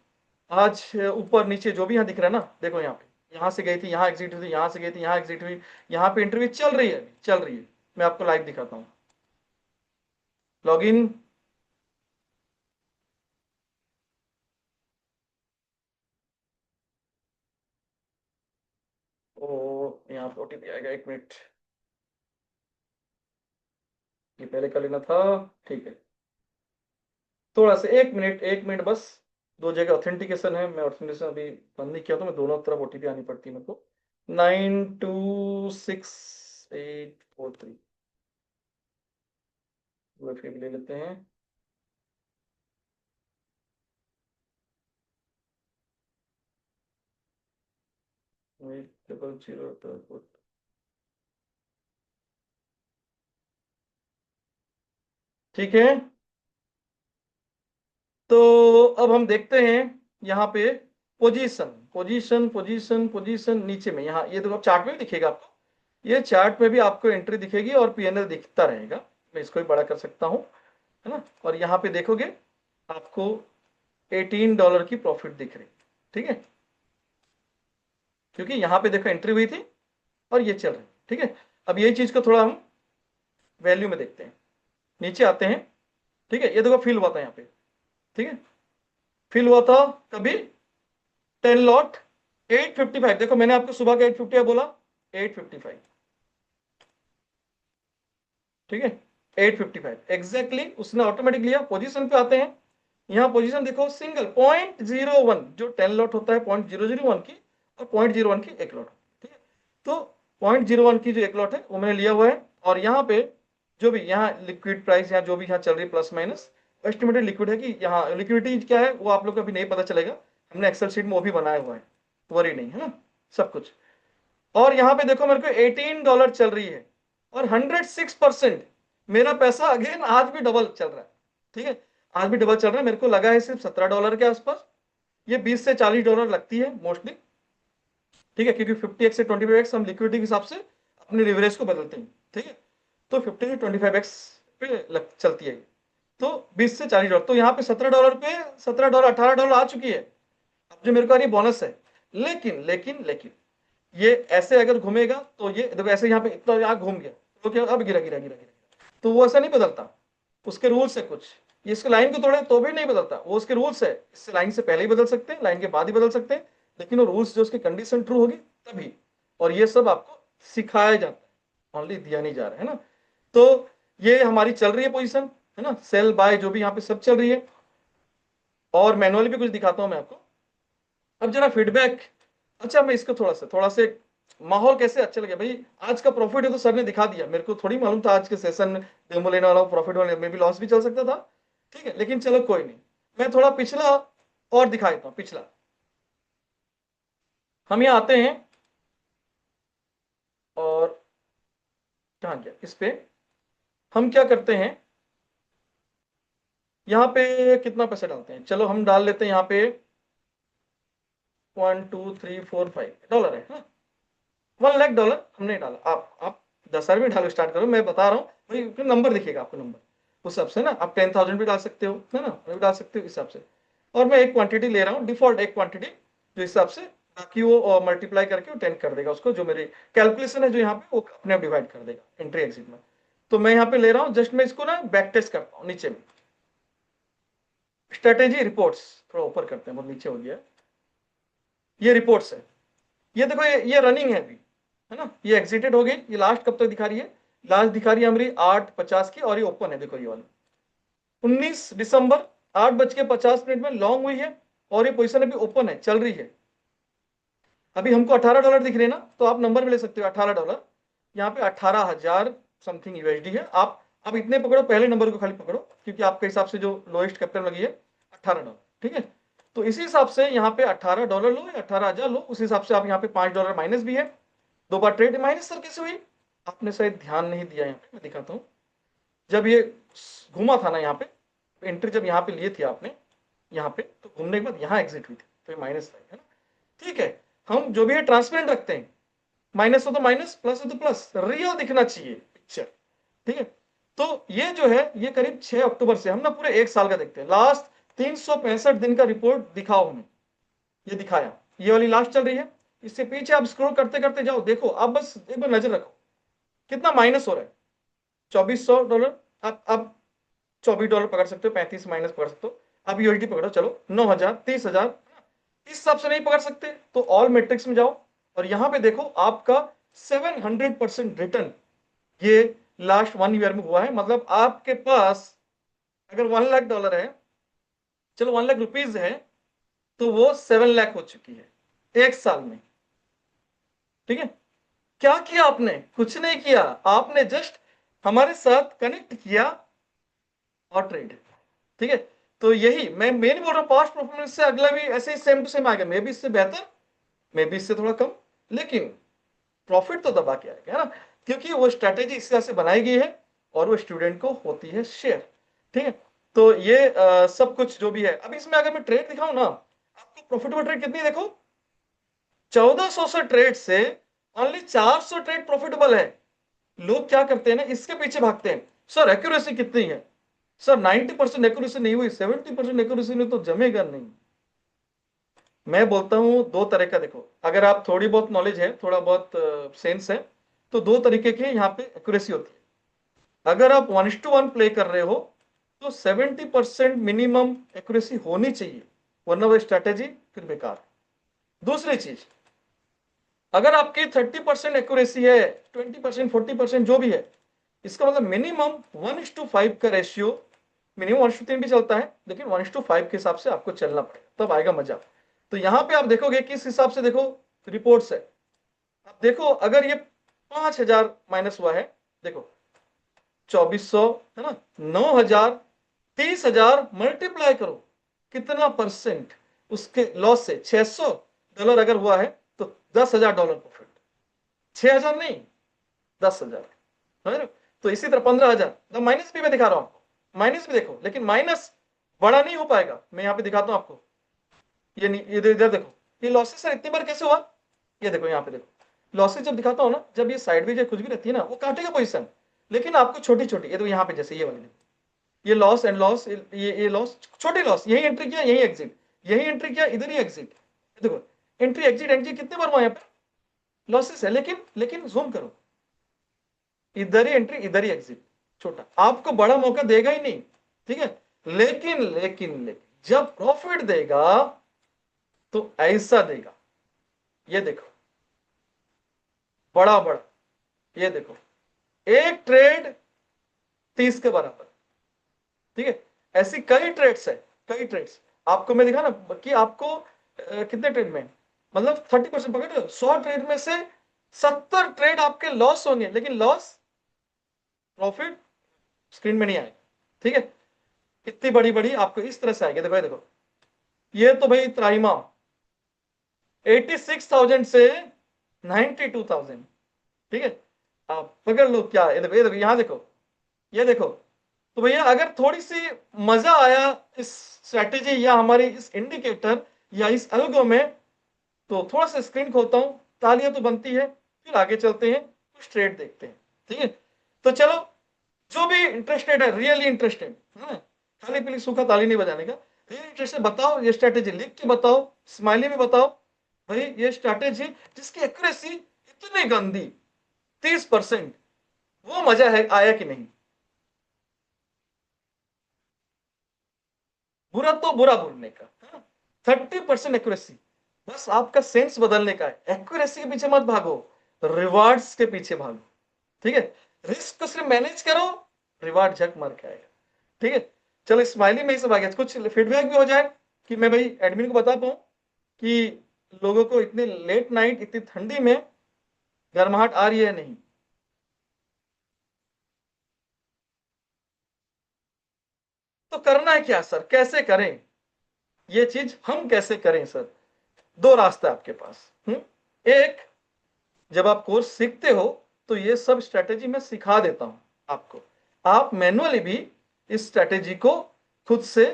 आज ऊपर नीचे जो भी यहाँ दिख रहा है ना, देखो यहाँ पे, यहाँ से गई थी, यहाँ एग्जिट हुई, यहाँ से गई थी, यहाँ एग्जिट हुई, यहाँ पे इंटरव्यू चल रही है, चल रही है। मैं आपको लाइव दिखाता हूँ, लॉग इन, ओ यहाँ पे ओटीपी आएगा, 1 मिनट, ये पहले कर लेना था। ठीक है, थोड़ा सा 1 मिनट, 1 मिनट बस, दो जगह ऑथेंटिकेशन है, मैं ऑथेंटिकेशन अभी बंद नहीं किया, तो मैं दोनों तरफ ओटीपी आनी पड़ती है मेरे को, 926843, फिर ले लेते हैं। एट डबल जीरो डबल, ठीक है, तो अब हम देखते हैं यहाँ पे पोजीशन पोजीशन पोजीशन पोजीशन, नीचे में यहाँ ये देखो चार्ट में भी दिखेगा आपको, ये चार्ट में भी आपको एंट्री दिखेगी और पीएनएल दिखता रहेगा। मैं इसको भी बड़ा कर सकता हूँ, है ना, और यहाँ पे देखोगे आपको $18 की प्रॉफिट दिख रही। ठीक है, क्योंकि यहाँ पे देखो एंट्री हुई थी और ये चल रही। ठीक है, अब यही चीज को थोड़ा हम वैल्यू में देखते हैं, नीचे आते हैं। ठीक है, ये देखो फिल हुआ था यहाँ पे, ठीक है, फिल हुआ था कभी 10 लॉट 855, देखो मैंने आपको सुबह का 850 बोला, 855, ठीक है, 855 एग्जैक्टली उसने ऑटोमेटिक लिया। पोजीशन पे आते हैं, यहाँ पोजीशन देखो, सिंगल 0.01, जो 10 लॉट होता है 0.001 की, और 0.01 की एक लॉट। ठीक है, तो 0.01 की जो एक लॉट है वो मैंने लिया हुआ है, और यहाँ पे जो भी यहाँ लिक्विड प्राइस यहाँ जो भी यहाँ चल रही है प्लस माइनस एस्टिमेटेड लिक्विड है, कि यहाँ लिक्विडिटी क्या है वो आप लोग को अभी नहीं पता चलेगा, हमने एक्सेल शीट में वो भी बनाया हुआ है, वरी नहीं है ना, सब कुछ। और यहाँ पे देखो मेरे को $18 चल रही है, और 106% मेरा पैसा अगेन आज भी डबल चल रहा है। ठीक है, आज भी डबल चल रहा है, मेरे को लगा है सिर्फ $17 के आसपास, ये $20 से $40 लगती है मोस्टली। ठीक है, क्योंकि 50x से 25x हम लिक्विडिटी के हिसाब से अपने लिवरेज को बदलते हैं। ठीक है, तो 50 से 25x पे चलती है, तो $20 से $40, तो यहाँ पे $17 पे $17 $18 आ चुकी है। अब जो मेरे को आ रही बोनस है, लेकिन लेकिन लेकिन ये ऐसे अगर घूमेगा तो ये देखो ऐसे यहाँ पे इतना यहाँ घूम गया, तो क्या अब गिरा गिरा गिरा गिरा, तो वो ऐसा नहीं बदलता, उसके रूल्स है कुछ, ये इसके लाइन को तोड़े तो भी नहीं बदलता, वो उसके रूल्स है, इससे लाइन से पहले ही बदल सकते हैं, लाइन के बाद ही बदल सकते हैं, लेकिन वो रूल्स जो उसकी कंडीशन ट्रू होगी तभी, और ये सब आपको सिखाया जाता है, ओनली दिया नहीं जा रहा है ना। तो ये हमारी चल रही है पोजीशन, है ना, सेल बाय जो भी यहाँ पे सब चल रही है, और मैनुअली भी कुछ दिखाता हूं मैं आपको। अब जरा फीडबैक, अच्छा मैं इसको थोड़ा से माहौल कैसे अच्छा लगे भाई, आज का प्रॉफिट है तो सर ने दिखा दिया, मेरे को थोड़ी मालूम था आज के सेशन डेमो लेने वाला प्रॉफिट वाले में भी लॉस भी चल सकता था, ठीक है, लेकिन चलो कोई नहीं, मैं थोड़ा पिछला और दिखा देता हूं। पिछला हम यहाँ आते हैं और कहाँ गया, इस पे हम क्या करते हैं, यहाँ पे कितना पैसा डालते हैं, चलो हम डाल लेते हैं यहाँ पे 1 2 3 4 5 डॉलर है ना, $1 लाख हमने डाला, आप 10,000 भी डालो, स्टार्ट करो, मैं बता रहा हूँ भाई, नंबर दिखेगा आपको, नंबर उस हिसाब से ना, आप 10,000 भी डाल सकते हो, है ना, भी डाल सकते हो इस हिसाब से, और मैं एक क्वांटिटी ले रहा हूँ, डिफॉल्ट एक क्वांटिटी, जो हिसाब से बाकी वो मल्टीप्लाई करके वो 10 कर देगा उसको, जो मेरी कैलकुलेशन है जो यहाँ पे वो अपने आप डिवाइड कर देगा एंट्री एग्जिट में। तो मैं यहाँ पे ले रहा हूँ, जस्ट मैं इसको ना बैक टेस्ट करता हूँ नीचे में, स्ट्रेटेजी रिपोर्ट्स, थोड़ा ऊपर करते हैं, बहुत नीचे हो गया, ये रिपोर्ट्स है, ये देखो ये रनिंग है अभी, है ना, ये एग्जिटेड हो गई, ये लास्ट कब तक दिखा रही है, लास्ट दिखा रही है हमारी 8:50 की, और ये ओपन है, देखो ये वाला 19 दिसंबर 8:50 में लॉन्ग हुई है, और ये पोजीशन अभी ओपन है, चल रही है, अभी हमको $18 दिख रहे हैं ना, तो आप नंबर में ले सकते हो $18, यहाँ पे 18,000 समथिंग यूएसडी है, आप इतने पकड़ो, पहले नंबर को खाली पकड़ो, क्योंकि आपके हिसाब से जो लोएस्ट कैपिटल लगी है $18, ठीक है, तो इसी हिसाब से यहाँ पे $18 लो, 18,000 लो, उस हिसाब से आप यहाँ पे $5 माइनस भी है, 2 बार ट्रेड माइनस सर कैसे हुई, आपने शायद ध्यान नहीं दिया, यहाँ पे मैं दिखाता हूँ, जब ये घूमा था ना यहाँ पे, एंट्री जब यहाँ पे लिए थे आपने यहाँ पे, तो घूमने के बाद यहाँ एग्जिट हुई थी, तो ये माइनस है ना, ठीक है, हम जो भी है ट्रांसपेरेंट रखते हैं, माइनस हो तो माइनस, प्लस हो तो प्लस, रियल दिखना चाहिए पिक्चर, ठीक है, तो ये जो है ये करीब 6 अक्टूबर से, हम ना पूरे एक साल का देखते हैं, लास्ट 365 दिन का रिपोर्ट दिखाओ हमें, ये दिखाया, ये वाली लास्ट चल रही है, इससे पीछे आप स्क्रॉल करते करते जाओ, देखो आप बस एक बार नजर रखो कितना माइनस हो रहा है, $2,400, आप $24 पकड़ सकते हो, 35 माइनस पकड़ सकते हो, अब यूएसडी पकड़ो, चलो 9,000 30,000, इस हिसाब से नहीं पकड़ सकते तो ऑल मैट्रिक्स में जाओ, और यहां पे देखो आपका 700% रिटर्न ये लास्ट 1 ईयर में हुआ है, मतलब आपके पास अगर $1 लाख है, चलो $1 लाख है, तो वो 7 लाख हो चुकी है एक साल में, ठीक है, क्या किया आपने, कुछ नहीं किया, आपने जस्ट हमारे साथ कनेक्ट किया और ट्रेड, ठीक है, तो यही मैं मेन बोल रहा हूं, पास्ट परफॉर्मेंस से अगला भी ऐसे ही सेम टू सेम आएगा, मे भी इससे बेहतर, मे भी इससे थोड़ा कम, लेकिन प्रॉफिट तो दबा के आएगा, है ना, क्योंकि वो स्ट्रेटेजी इस तरह से बनाई गई है, और वो स्टूडेंट को होती है शेयर, ठीक है, तो ये सब कुछ जो भी है, अब इसमें अगर मैं ट्रेड दिखाऊं ना, आपको प्रॉफिटेबल ट्रेड कितनी देखो, 1400 से ट्रेड से ओनली 400 ट्रेड प्रॉफिटेबल है, लोग क्या करते हैं ना, इसके पीछे भागते हैं, सर एक्यूरेसी कितनी है, सर 90% एक्यूरेसी नहीं हुई, 70% एक्यूरेसी में तो जमेगा नहीं, मैं बोलता हूं दो तरह का देखो, अगर आप थोड़ी बहुत नॉलेज है, थोड़ा बहुत सेंस है, तो दो तरीके की यहाँ पे एक्यूरेसी होती है, अगर आप 1:1 प्ले कर रहे हो तो 70% मिनिमम एक्यूरेसी होनी चाहिए, वरना वो स्ट्रेटेजी फिर बेकार है। दूसरी चीज, अगर आपकी 30% एक्यूरेसी है, 20% 40% जो भी है, इसका मतलब मिनिमम 1:5 का रेशियो, मिनिमम 1:3 भी चलता है, लेकिन 1:5 के हिसाब से आपको चलना पड़ेगा, तब आएगा मजा। तो यहां पे आप देखोगे किस हिसाब से, देखो रिपोर्ट्स है, आप देखो अगर ये 5,000 माइनस हुआ है, देखो 2,400 है ना, 9,000 30,000 मल्टीप्लाई करो, कितना परसेंट उसके लॉस से, $600 अगर हुआ है तो $10,000 प्रॉफिट, 6,000 नहीं 10,000, तो इसी तरह 15,000, माइनस भी मैं दिखा रहा हूं आपको, माइनस भी देखो, लेकिन माइनस बड़ा नहीं हो पाएगा, मैं यहां पे दिखाता हूं आपको, ये नहीं, ये इधर देखो, ये लॉसेस सर इतनी बार कैसे हुआ, ये देखो यहाँ पे देखो, लॉसेस जब दिखाता हूं ना, जब ये साइडवेज कुछ भी रहती है ना, वो काटेगा पोजीशन, लेकिन आपको छोटी छोटी, ये तो यहाँ पे जैसे ये वाली, ये लॉस एंड लॉस, ये लॉस, छोटी लॉस, यही एंट्री किया यही एग्जिट, यही एंट्री किया इधर ही एग्जिट, देखो एंट्री एग्जिट एंट्री कितने बार हुआ यहाँ पे, लॉसेस है, लेकिन जूम करो, इधर ही एंट्री इधर ही एग्जिट, छोटा, आपको बड़ा मौका देगा ही नहीं, ठीक है। लेकिन लेकिन लेकिन जब प्रॉफिट देगा तो ऐसा देगा, ये देखो बड़ा बड़ा, ये देखो एक ट्रेड 30 के बराबर, ठीक है। ऐसी कई ट्रेड्स है, कई ट्रेड्स आपको मैं दिखा ना कि आपको कितने ट्रेड में, मतलब 30% पकड़ लो, 100 ट्रेड में से 70 ट्रेड आपके लॉस होंगे, लेकिन लॉस प्रॉफिट स्क्रीन में नहीं आएगा, ठीक है। इतनी बड़ी बड़ी आपको इस तरह से आएगी, देखो देखो, ये तो भाई त्राहिमा 86,000 से 92,000, ठीक है। आप पकड़ लो क्या, ये देखो ये देखो, यहां देखो, ये देखो। तो भैया अगर थोड़ी सी मजा आया इस स्ट्रैटेजी या हमारी इस इंडिकेटर या इस एल्गो में, तो थोड़ा सा स्क्रीन खोलता हूं, तालियां तो बनती है, फिर आगे चलते हैं, कुछ ट्रेड देखते हैं, ठीक है। तो चलो, जो भी इंटरेस्टेड है, रियली इंटरेस्टेड है, खाली पीली सूखा ताली नहीं बजाने का, रियली इंटरेस्टेड बताओ, ये स्ट्रैटेजी लिख के बताओ, स्माइली में बताओ भाई, ये स्ट्रैटेजी जिसकी एक्यूरेसी इतनी गंदी 30%, वो मजा है आया कि नहीं। बुरा तो बुरा बोलने का, 30% एक्यूरेसी, बस आपका सेंस बदलने का है, एक्यूरेसी के पीछे मत भागो, रिवार्ड्स के पीछे भागो, ठीक है। रिस्क को सिर्फ मैनेज करो, रिवार्ड झक मार के आएगा, ठीक है। चलो स्माइली में ही सब आ गया, कुछ फीडबैक भी हो जाए कि मैं भाई एडमिन को बता पाऊं कि लोगों को इतने लेट नाइट इतनी ठंडी में गर्माहट आ रही है नहीं। तो करना है क्या सर, कैसे करें ये चीज, हम कैसे करें सर। दो रास्ते आपके पास, एक, जब आप कोर्स सीखते हो तो ये सब स्ट्रेटेजी मैं सिखा देता हूं आपको, आप मैनुअली भी इस स्ट्रेटेजी को खुद से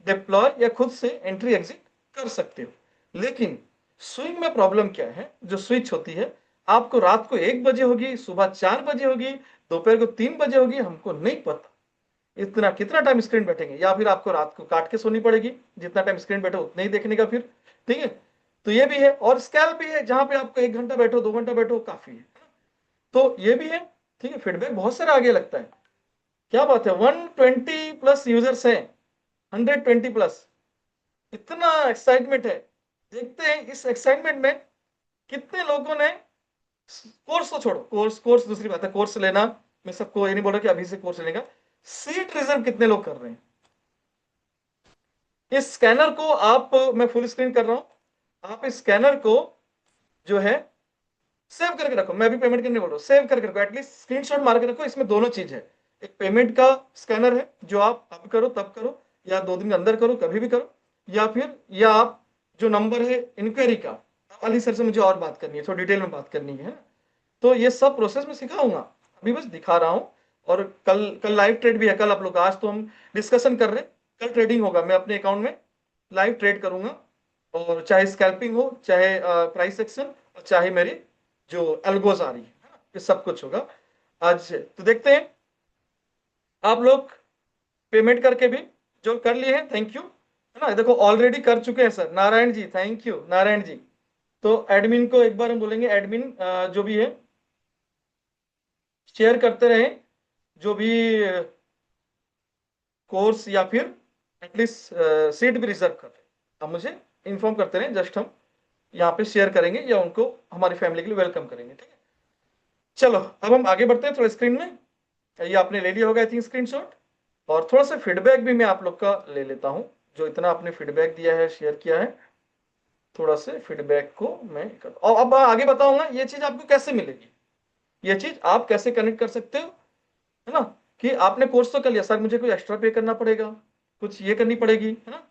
डिप्लॉय या खुद से एंट्री एग्जिट कर सकते हो। लेकिन स्विंग में प्रॉब्लम क्या है, जो स्विच होती है आपको रात को 1 बजे होगी, सुबह 4 बजे होगी, दोपहर को 3 बजे होगी, हमको नहीं पता इतना कितना टाइम स्क्रीन बैठेंगे, या फिर आपको रात को काट के सोनी पड़ेगी, जितना टाइम स्क्रीन बैठो उतना ही देखने का फिर, ठीक है। तो ये भी है, और स्कैल्प भी है, जहां पे आपको 1 घंटा बैठो 2 घंटा बैठो काफी है, तो ये भी है, ठीक है। फीडबैक बहुत सारा आगे लगता है, क्या बात है, 120+ यूजर्स हैं, 120+, इतना एक्साइटमेंट है। देखते हैं इस एक्साइटमेंट में कितने लोगों ने, कोर्स तो छोड़ो, कोर्स दूसरी बात है, कोर्स लेना, मैं सबको ये नहीं बोल रहा कि अभी से कोर्स लेने का, सीट रिजर्व कितने लोग कर रहे हैं। इस स्कैनर को आप, मैं फुल स्क्रीन कर रहा हूं, आप इस स्कैनर को जो है सेव करके रखो, मैं भी पेमेंट करने बोल रहा हूं, सेव करके रखो, एटलीस्ट स्क्रीनशॉट मार के रखो। इसमें दोनों चीज है, एक पेमेंट का स्कैनर है जो आप अब करो तब करो, या 2 दिन के अंदर करो, कभी भी करो, या फिर या आप जो नंबर है इंक्वायरी का, अली सर से मुझे और बात करनी है, थोड़ी डिटेल में बात करनी है, तो ये सब प्रोसेस में सिखाऊंगा, अभी बस दिखा रहा हूं। और कल कल लाइव ट्रेड भी है, कल आप लोग, आज तो हम डिस्कशन कर रहे हैं, कल ट्रेडिंग होगा, मैं अपने अकाउंट में लाइव ट्रेड करूंगा, और चाहे स्कैल्पिंग हो, चाहे प्राइस एक्शन, और चाहे मेरी जो एल्गोज आ रही है, ये सब कुछ होगा आज। तो देखते हैं, आप लोग पेमेंट करके भी जो कर लिए हैं, थैंक यू, है ना, देखो ऑलरेडी कर चुके हैं sir, Narayan ji thank you, Narayan ji. तो एडमिन को एक बार हम बोलेंगे, एडमिन जो भी है शेयर करते रहे, जो भी कोर्स या फिर एटलीस्ट सीट भी रिजर्व कर रहे हैं, अब मुझे इन्फॉर्म करते रहे, जस्ट हम यहाँ पे शेयर करेंगे या उनको हमारी फैमिली के लिए वेलकम करेंगे, ठीक है। चलो अब हम आगे बढ़ते हैं, थोड़ा स्क्रीन में, ये आपने ले लिया होगा आई थिंक स्क्रीनशॉट, और थोड़ा सा फीडबैक भी मैं आप लोग का ले लेता हूं, जो इतना आपने फीडबैक दिया है, शेयर किया है, थोड़ा से फीडबैक को मैं कर, और अब आगे बताऊंगा ये चीज आपको कैसे मिलेगी, ये चीज आप कैसे कनेक्ट कर सकते हो, है ना, कि आपने कोर्स तो कर लिया सर, मुझे कोई एक्स्ट्रा पे करना पड़ेगा, कुछ ये करनी पड़ेगी, है ना।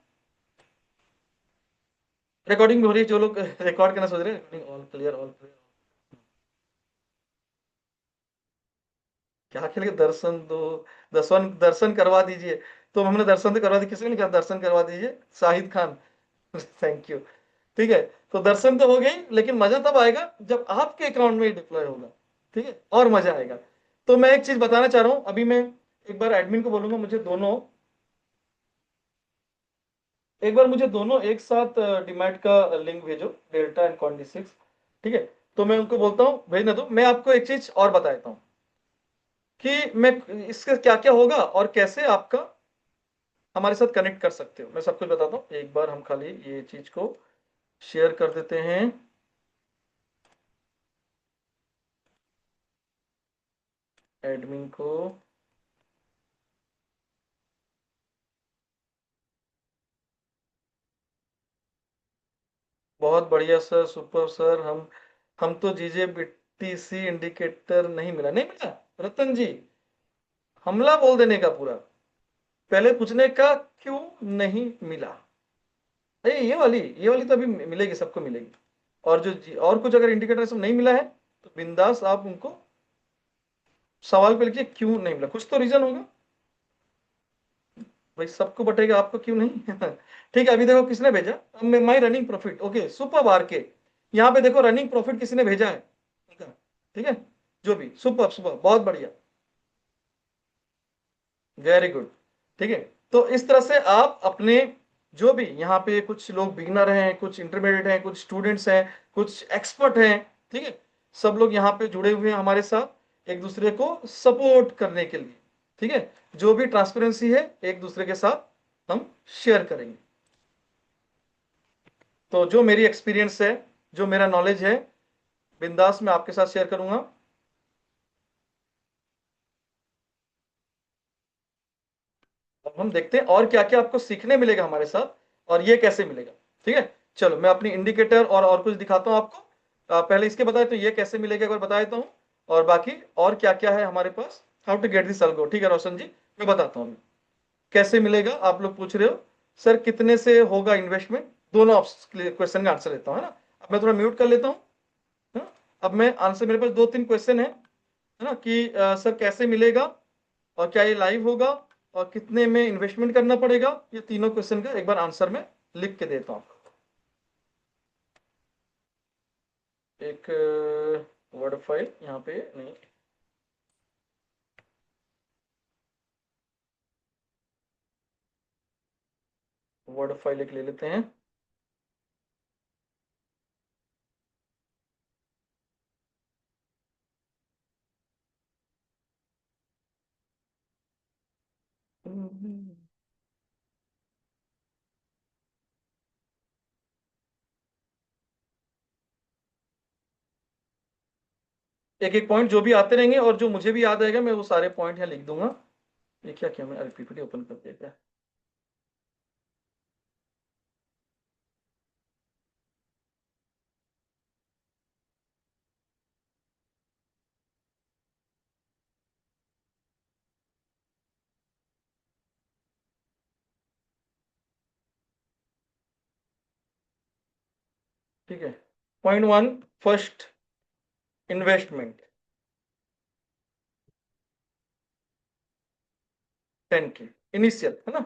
रिकॉर्डिंग भी हो रही है, जो लोग रिकॉर्ड करना सोच रहे हैं, recording all clear, all clear, क्या खेल के दर्शन दो, दर्शन दर्शन करवा दीजिए, तो हमने दर्शन तो करवा दी, किसी ने कहा दर्शन करवा दीजिए, शाहिद खान थैंक यू, ठीक है। तो दर्शन तो हो गई, लेकिन मजा तब आएगा जब आपके अकाउंट में डिप्लॉय होगा, ठीक है, और मजा आएगा। तो मैं एक चीज बताना चाह रहा हूं, अभी मैं एक बार एडमिन को बोलूंगा, मुझे दोनों, एक बार मुझे दोनों एक साथ डिमैट का लिंक भेजो, डेल्टा एंड कॉन्डी 6, ठीक है। तो मैं उनको बोलता हूँ भेजने दो, मैं आपको एक चीज और बता देता हूँ, कि मैं इससे क्या क्या होगा और कैसे आपका हमारे साथ कनेक्ट कर सकते हो। मैं सब कुछ बताता हूँ। एक बार हम खाली ये चीज को शेयर कर देते हैं। एडमिन को बहुत बढ़िया सर, सुपर सर। हम तो जीजे बीटीसी इंडिकेटर नहीं मिला, नहीं मिला रतन जी। हमला बोल देने का पूरा, पहले पूछने का क्यों नहीं मिला। अरे ये वाली तो अभी मिलेगी, सबको मिलेगी। और और कुछ अगर इंडिकेटर सब नहीं मिला है तो बिंदास आप उनको सवाल पे लिखिए क्यों नहीं मिला, कुछ तो रीजन होगा भाई। सबको बटेगा, आपको क्यों नहीं। ठीक है, अभी देखो किसने भेजा, माई रनिंग प्रॉफिट। ओके, सुपर बार के यहाँ पे देखो रनिंग प्रॉफिट किसी ने भेजा है उनका, ठीक है। जो भी सुपर सुपर, बहुत बढ़िया, वेरी गुड। ठीक है, तो इस तरह से आप अपने जो भी यहाँ पे कुछ लोग बिगिनर हैं, कुछ इंटरमीडिएट हैं, कुछ स्टूडेंट्स हैं, कुछ एक्सपर्ट हैं, ठीक है। सब लोग यहाँ पे जुड़े हुए हैं हमारे साथ एक दूसरे को सपोर्ट करने के लिए, ठीक है। जो भी ट्रांसपेरेंसी है एक दूसरे के साथ हम शेयर करेंगे। तो जो मेरी एक्सपीरियंस है, जो मेरा नॉलेज है, बिंदास मैं आपके साथ शेयर करूंगा। अब हम देखते हैं और क्या क्या आपको सीखने मिलेगा हमारे साथ और ये कैसे मिलेगा। ठीक है, चलो मैं अपनी इंडिकेटर और कुछ दिखाता हूं आपको। पहले इसके बताए तो ये कैसे मिलेगा एक बार बता देता हूं, और बाकी और क्या क्या है हमारे पास, how to get this algo. ठीक है रोशन जी, मैं बताता हूं कैसे मिलेगा। आप लोग पूछ रहे हो सर कितने से होगा इन्वेस्टमेंट, दोनों क्वेश्चन का आंसर लेता हूं, है ना। अब मैं थोड़ा म्यूट कर लेता हूं, है ना? अब मैं आंसर, मेरे पास दो तीन क्वेश्चन है ना, कि सर कैसे मिलेगा और क्या ये लाइव होगा और कितने में इन्वेस्टमेंट करना पड़ेगा, ये तीनों क्वेश्चन का एक बार आंसर मैं लिख के देता हूं। एक वर्ड फाइल यहाँ पे नहीं, वर्ड फाइल एक ले लेते हैं। एक एक पॉइंट जो भी आते रहेंगे और जो मुझे भी याद आएगा मैं वो सारे पॉइंट यहाँ लिख दूंगा। ये क्या किया मैं, पीपीटी ओपन कर दिया क्या। ठीक है, point one, first, investment 10K initial, है ना।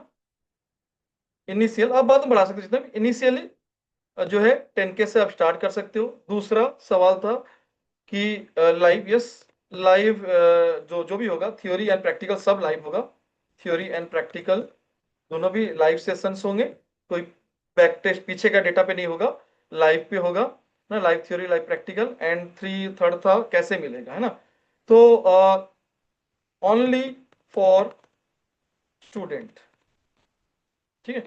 इनिशियल आप बात बढ़ा सकते जितना, इनिशियली जो है 10K से आप स्टार्ट कर सकते हो। दूसरा सवाल था कि लाइव, यस लाइव, जो जो भी होगा थ्योरी एंड प्रैक्टिकल सब लाइव होगा। थ्योरी एंड प्रैक्टिकल दोनों भी लाइव सेशंस होंगे, कोई बैक टेस्ट पीछे का डेटा पे नहीं होगा, लाइव पे होगा ना। Live theory, live practical. And third था कैसे मिलेगा, है ना। तो ओनली फॉर स्टूडेंट, ठीक है,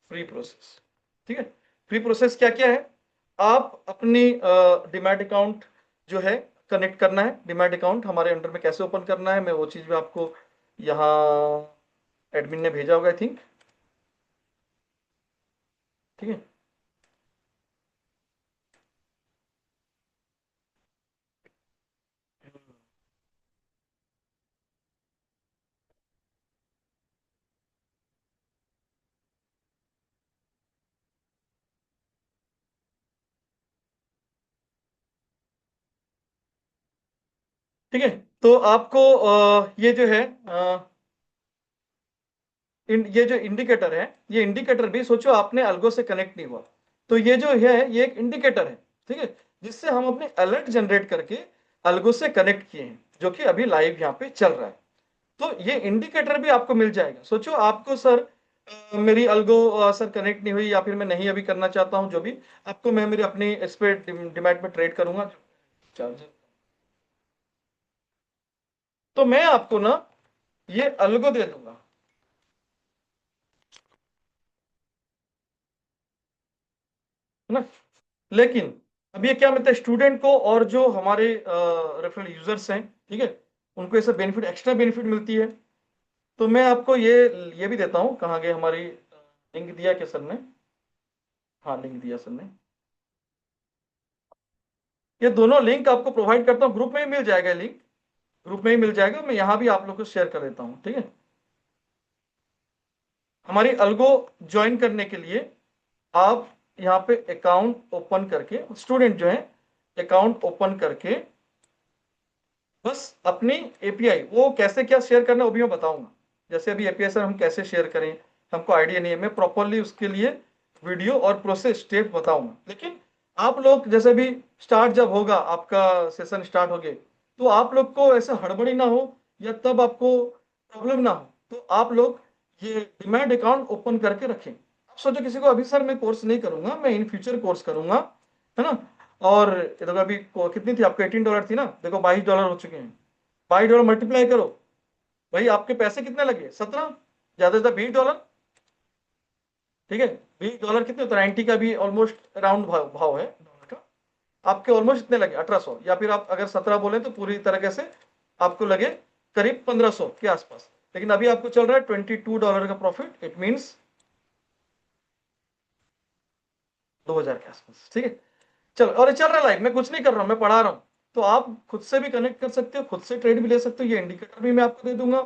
फ्री प्रोसेस। ठीक है, फ्री प्रोसेस क्या क्या है, आप अपनी डिमैट अकाउंट जो है कनेक्ट करना है। डिमैट अकाउंट हमारे अंडर में कैसे ओपन करना है, मैं वो चीज भी आपको यहाँ एडमिन ने भेजा होगा आई थिंक। ठीक है, ठीक है। तो आपको ये जो है ये जो इंडिकेटर है, ये इंडिकेटर भी सोचो आपने अल्गो से कनेक्ट नहीं हुआ, तो ये जो है ये एक इंडिकेटर है, ठीक है, जिससे हम अपने अलर्ट जनरेट करके अल्गो से कनेक्ट किए हैं, जो कि अभी लाइव यहाँ पे चल रहा है। तो ये इंडिकेटर भी आपको मिल जाएगा। सोचो आपको सर मेरी अल्गो सर कनेक्ट नहीं हुई, या फिर मैं नहीं अभी करना चाहता हूं, जो भी आपको मैं मेरी अपनी इस पे डिमैट में ट्रेड करूंगा चार्जर। तो मैं आपको ना ये अलगो दे दूंगा, है ना। लेकिन अब ये क्या मिलता है स्टूडेंट को और जो हमारे रेफरल यूजर्स हैं, ठीक है, उनको ऐसा बेनिफिट, एक्स्ट्रा बेनिफिट मिलती है। तो मैं आपको ये भी देता हूँ, कहाँ गए हमारी लिंक दिया क्या सर ने? हाँ लिंक दिया सर ने। ये दोनों लिंक आपको प्रोवाइड करता हूँ, ग्रुप में ही मिल जाएगा लिंक, ग्रुप में ही मिल जाएगा। मैं यहाँ भी आप लोग को शेयर कर देता हूँ, ठीक है। हमारी अलगो ज्वाइन करने के लिए आप यहाँ पे अकाउंट ओपन करके, स्टूडेंट जो है अकाउंट ओपन करके बस अपनी एपीआई, वो कैसे क्या शेयर करना है वो भी मैं बताऊंगा। जैसे अभी एपीआई सर हम कैसे शेयर करें, हमको आइडिया नहीं है, मैं प्रॉपरली उसके लिए वीडियो और प्रोसेस स्टेप बताऊंगा। लेकिन आप लोग जैसे भी स्टार्ट जब होगा, आपका सेशन स्टार्ट हो गए, तो आप लोग को ऐसा हड़बड़ी ना हो या तब आपको प्रॉब्लम ना हो, तो आप लोग ये डिमैट अकाउंट ओपन करके रखें। आप सोचो किसी को अभी सर मैं कोर्स नहीं करूंगा, मैं इन फ्यूचर कोर्स करूंगा, है ना। और ये देखो अभी कितनी थी आपको, $18 थी ना, देखो $22 हो चुके हैं। $22 मल्टीप्लाई करो, भाई आपके पैसे कितने लगे? 17, ज्यादा से ज्यादा $20, ठीक है। $20 कितने होता है? 90 का भी ऑलमोस्ट राउंड भाव है डॉलर का। आपके ऑलमोस्ट इतने लगे 1800, या फिर आप अगर 17 बोले तो पूरी तरीके से आपको लगे करीब 1500 के आसपास। लेकिन अभी आपको चल रहा है $22 का प्रॉफिट, इट मीन्स 2000 के आसपास, ठीक है। चलो, और ये चल रहा है लाइव, मैं कुछ नहीं कर रहा हूँ, मैं पढ़ा रहा हूँ। तो आप खुद से भी कनेक्ट कर सकते हो, खुद से ट्रेड भी ले सकते हो, ये इंडिकेटर भी मैं आपको दे दूंगा।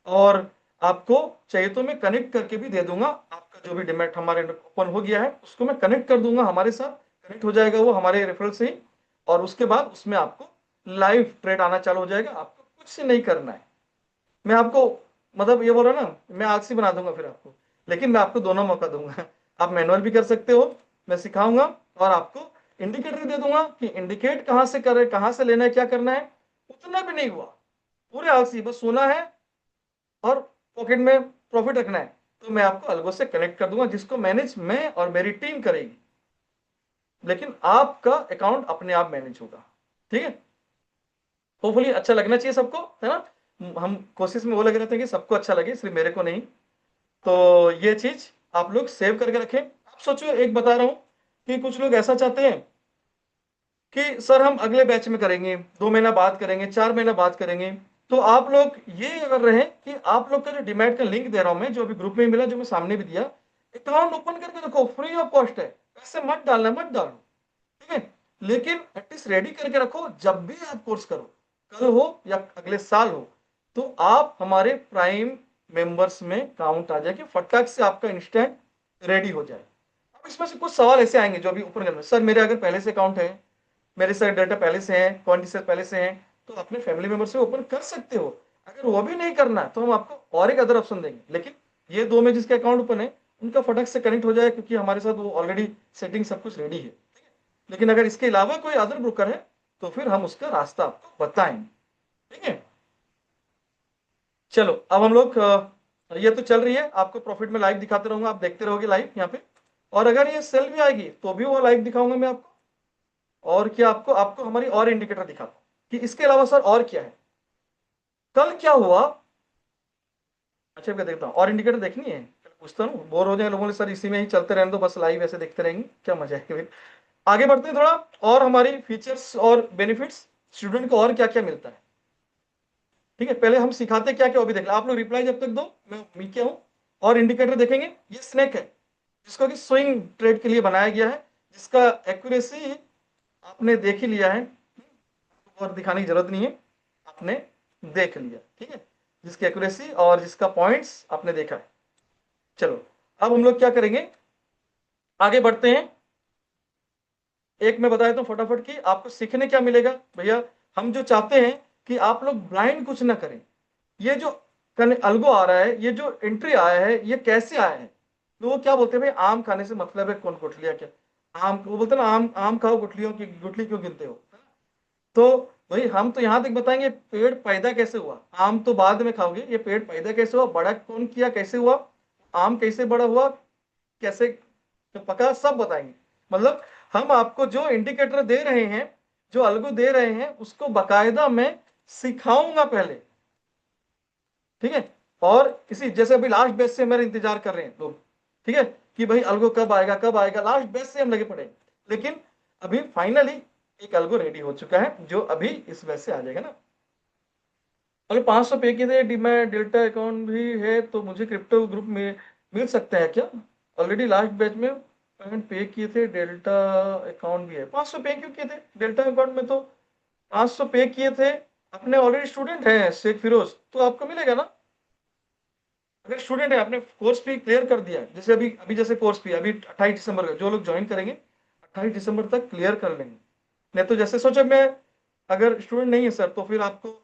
और आपको चाहिए तो मैं कनेक्ट करके भी दे दूंगा, आपका जो भी डिमेट हमारे ओपन हो गया है उसको मैं कनेक्ट कर दूंगा, हमारे साथ कनेक्ट हो जाएगा वो हमारे रेफरल से ही। और उसके बाद उसमें आपको लाइव ट्रेड आना चालू हो जाएगा, आपको कुछ नहीं करना है। मैं आपको मतलब ये बोल रहा ना, मैं आलसी बना दूंगा फिर आपको, लेकिन मैं आपको दोनों मौका दूंगा। आप मैनुअल भी कर सकते हो, मैं सिखाऊंगा, और आपको इंडिकेटर दे दूंगा कि इंडिकेट कहां से करे, कहां से लेना है, क्या करना है। उतना भी नहीं हुआ, पूरे आलसी, बस सोना है और पॉकेट में प्रॉफिट रखना है, तो मैं आपको अलगो से कनेक्ट कर दूंगा, जिसको मैनेज मैं और मेरी टीम करेगी। लेकिन आपका अकाउंट अपने आप मैनेज होगा, ठीक है। होपफुली अच्छा लगना चाहिए सबको, है ना। हम कोशिश में वो लगे रहते हैं कि सबको अच्छा लगे, सिर्फ मेरे को नहीं। तो ये चीज आप लोग सेव करके रखें। आप सोचो, एक बता रहा हूं कि कुछ लोग ऐसा चाहते हैं कि सर हम अगले बैच में करेंगे, 2 महीना बाद करेंगे, 4 महीना बाद करेंगे। तो आप लोग ये कर रहे हैं कि आप लोग का जो डिमैट का लिंक दे रहा हूं मैं, जो अभी ग्रुप में मिला, जो मैं सामने भी दिया, अकाउंट ओपन करके रखो, फ्री ऑफ कॉस्ट है, पैसे मत डालना, मत डालो, ठीक है। लेकिन एटलीस्ट रेडी करके रखो, जब भी आप कोर्स करो, कल हो या अगले साल हो, तो आप हमारे प्राइम मेंबर्स में काउंट आ जाए कि फटाक से आपका इंस्टेंट रेडी हो जाए। अब इसमें से कुछ सवाल ऐसे आएंगे जो अभी ऊपर कर, सर मेरे अगर पहले से अकाउंट है, मेरे सारे डाटा पहले से हैं, क्वांटिटी से पहले से हैं, तो अपने फैमिली मेंबर से ओपन कर सकते हो। अगर वो भी नहीं करना तो हम आपको और एक अदर ऑप्शन देंगे, लेकिन ये दो में जिसके अकाउंट ओपन है उनका फटक से कनेक्ट हो जाए, क्योंकि हमारे साथ वो ऑलरेडी सेटिंग सब कुछ रेडी है। लेकिन अगर इसके अलावा कोई अदर ब्रोकर है तो फिर हम उसका रास्ता आपको बताएंगे, ठीक है। चलो अब हम लोग ये तो चल रही है, आपको प्रॉफिट में लाइव दिखाते रहूंगा, आप देखते रहोगे लाइव यहाँ पे। और अगर ये सेल भी आएगी तो भी वो लाइव दिखाऊंगा मैं आपको। और क्या, आपको आपको हमारी और इंडिकेटर दिखाता हूं कि इसके अलावा सर और क्या है, कल क्या हुआ। अच्छा मैं देखता हूँ, और इंडिकेटर देखनी है, पूछता हूँ, बोर हो जाए लोगों ने, सर इसी में ही चलते रहने दो, बस लाइव ऐसे देखते रहेंगे, क्या मजा है फिर। आगे बढ़ते हैं थोड़ा, और हमारी फीचर्स और बेनिफिट्स, स्टूडेंट को और क्या क्या मिलता है, ठीक है। पहले हम सिखाते क्या क्या वो भी देख लो, आप लोग रिप्लाई जब तक दो, मैं क्या हूँ। और इंडिकेटर देखेंगे, ये स्नेक है, जिसको कि स्विंग ट्रेड के लिए बनाया गया है, जिसका एक्यूरेसी आपने देख ही लिया है, और दिखाने की जरूरत नहीं है, आपने देख लिया, ठीक है। जिसकी एक्यूरेसी और जिसका पॉइंट्स आपने देखा है। चलो अब हम लोग क्या करेंगे, आगे बढ़ते हैं। एक मैं बताया तो फटाफट कि आपको सीखने क्या मिलेगा भैया। हम जो चाहते हैं कि आप लोग ब्लाइंड कुछ ना करें। ये जो अलगो आ रहा है, ये जो एंट्री आया है, ये कैसे आया है। तो वो क्या बोलते हैं, भाई आम खाने से मतलब है, कौन गुठलियां क्या, आम, वो बोलते हैं ना, आम आम खाओ, गुठलियों की गुठली क्यों गिनते हो। तो भाई हम तो यहां तक बताएंगे पेड़ पैदा कैसे हुआ, आम तो बाद में खाओगे, ये पेड़ पैदा कैसे हुआ, बड़ा कौन किया, कैसे हुआ, आम कैसे बड़ा हुआ, कैसे पका, सब बताएंगे। मतलब हम आपको जो इंडिकेटर दे रहे हैं, जो अलगू दे रहे हैं, उसको बकायदा मैं सिखाऊंगा पहले, ठीक है। और इसी जैसे अभी लास्ट बैच से मेरे इंतजार कर रहे हैं लोग, ठीक है, कि भाई अल्गो कब आएगा कब आएगा, लास्ट बैच से हम लगे पड़े हैं। लेकिन अभी फाइनली एक अल्गो रेडी हो चुका है जो अभी इस बैच से आ जाएगा ना। अगर 500 पे किए थे डीमैट डेल्टा अकाउंट भी है तो मुझे क्रिप्टो ग्रुप में मिल सकता है क्या? ऑलरेडी लास्ट बैच में पेमेंट पे किए थे, डेल्टा अकाउंट भी है। 500 पे क्यों किए थे डेल्टा अकाउंट में? तो 500 पे किए थे, अपने ऑलरेडी स्टूडेंट हैं शेख फिरोज, तो आपको मिलेगा ना। अगर स्टूडेंट है, आपने कोर्स फी क्लियर कर दिया है, जैसे अभी अभी जैसे कोर्स फी अभी 28 दिसंबर का जो लोग ज्वाइन करेंगे 28 दिसंबर तक क्लियर कर लेंगे। नहीं तो जैसे सोचो मैं अगर स्टूडेंट नहीं है सर तो फिर आपको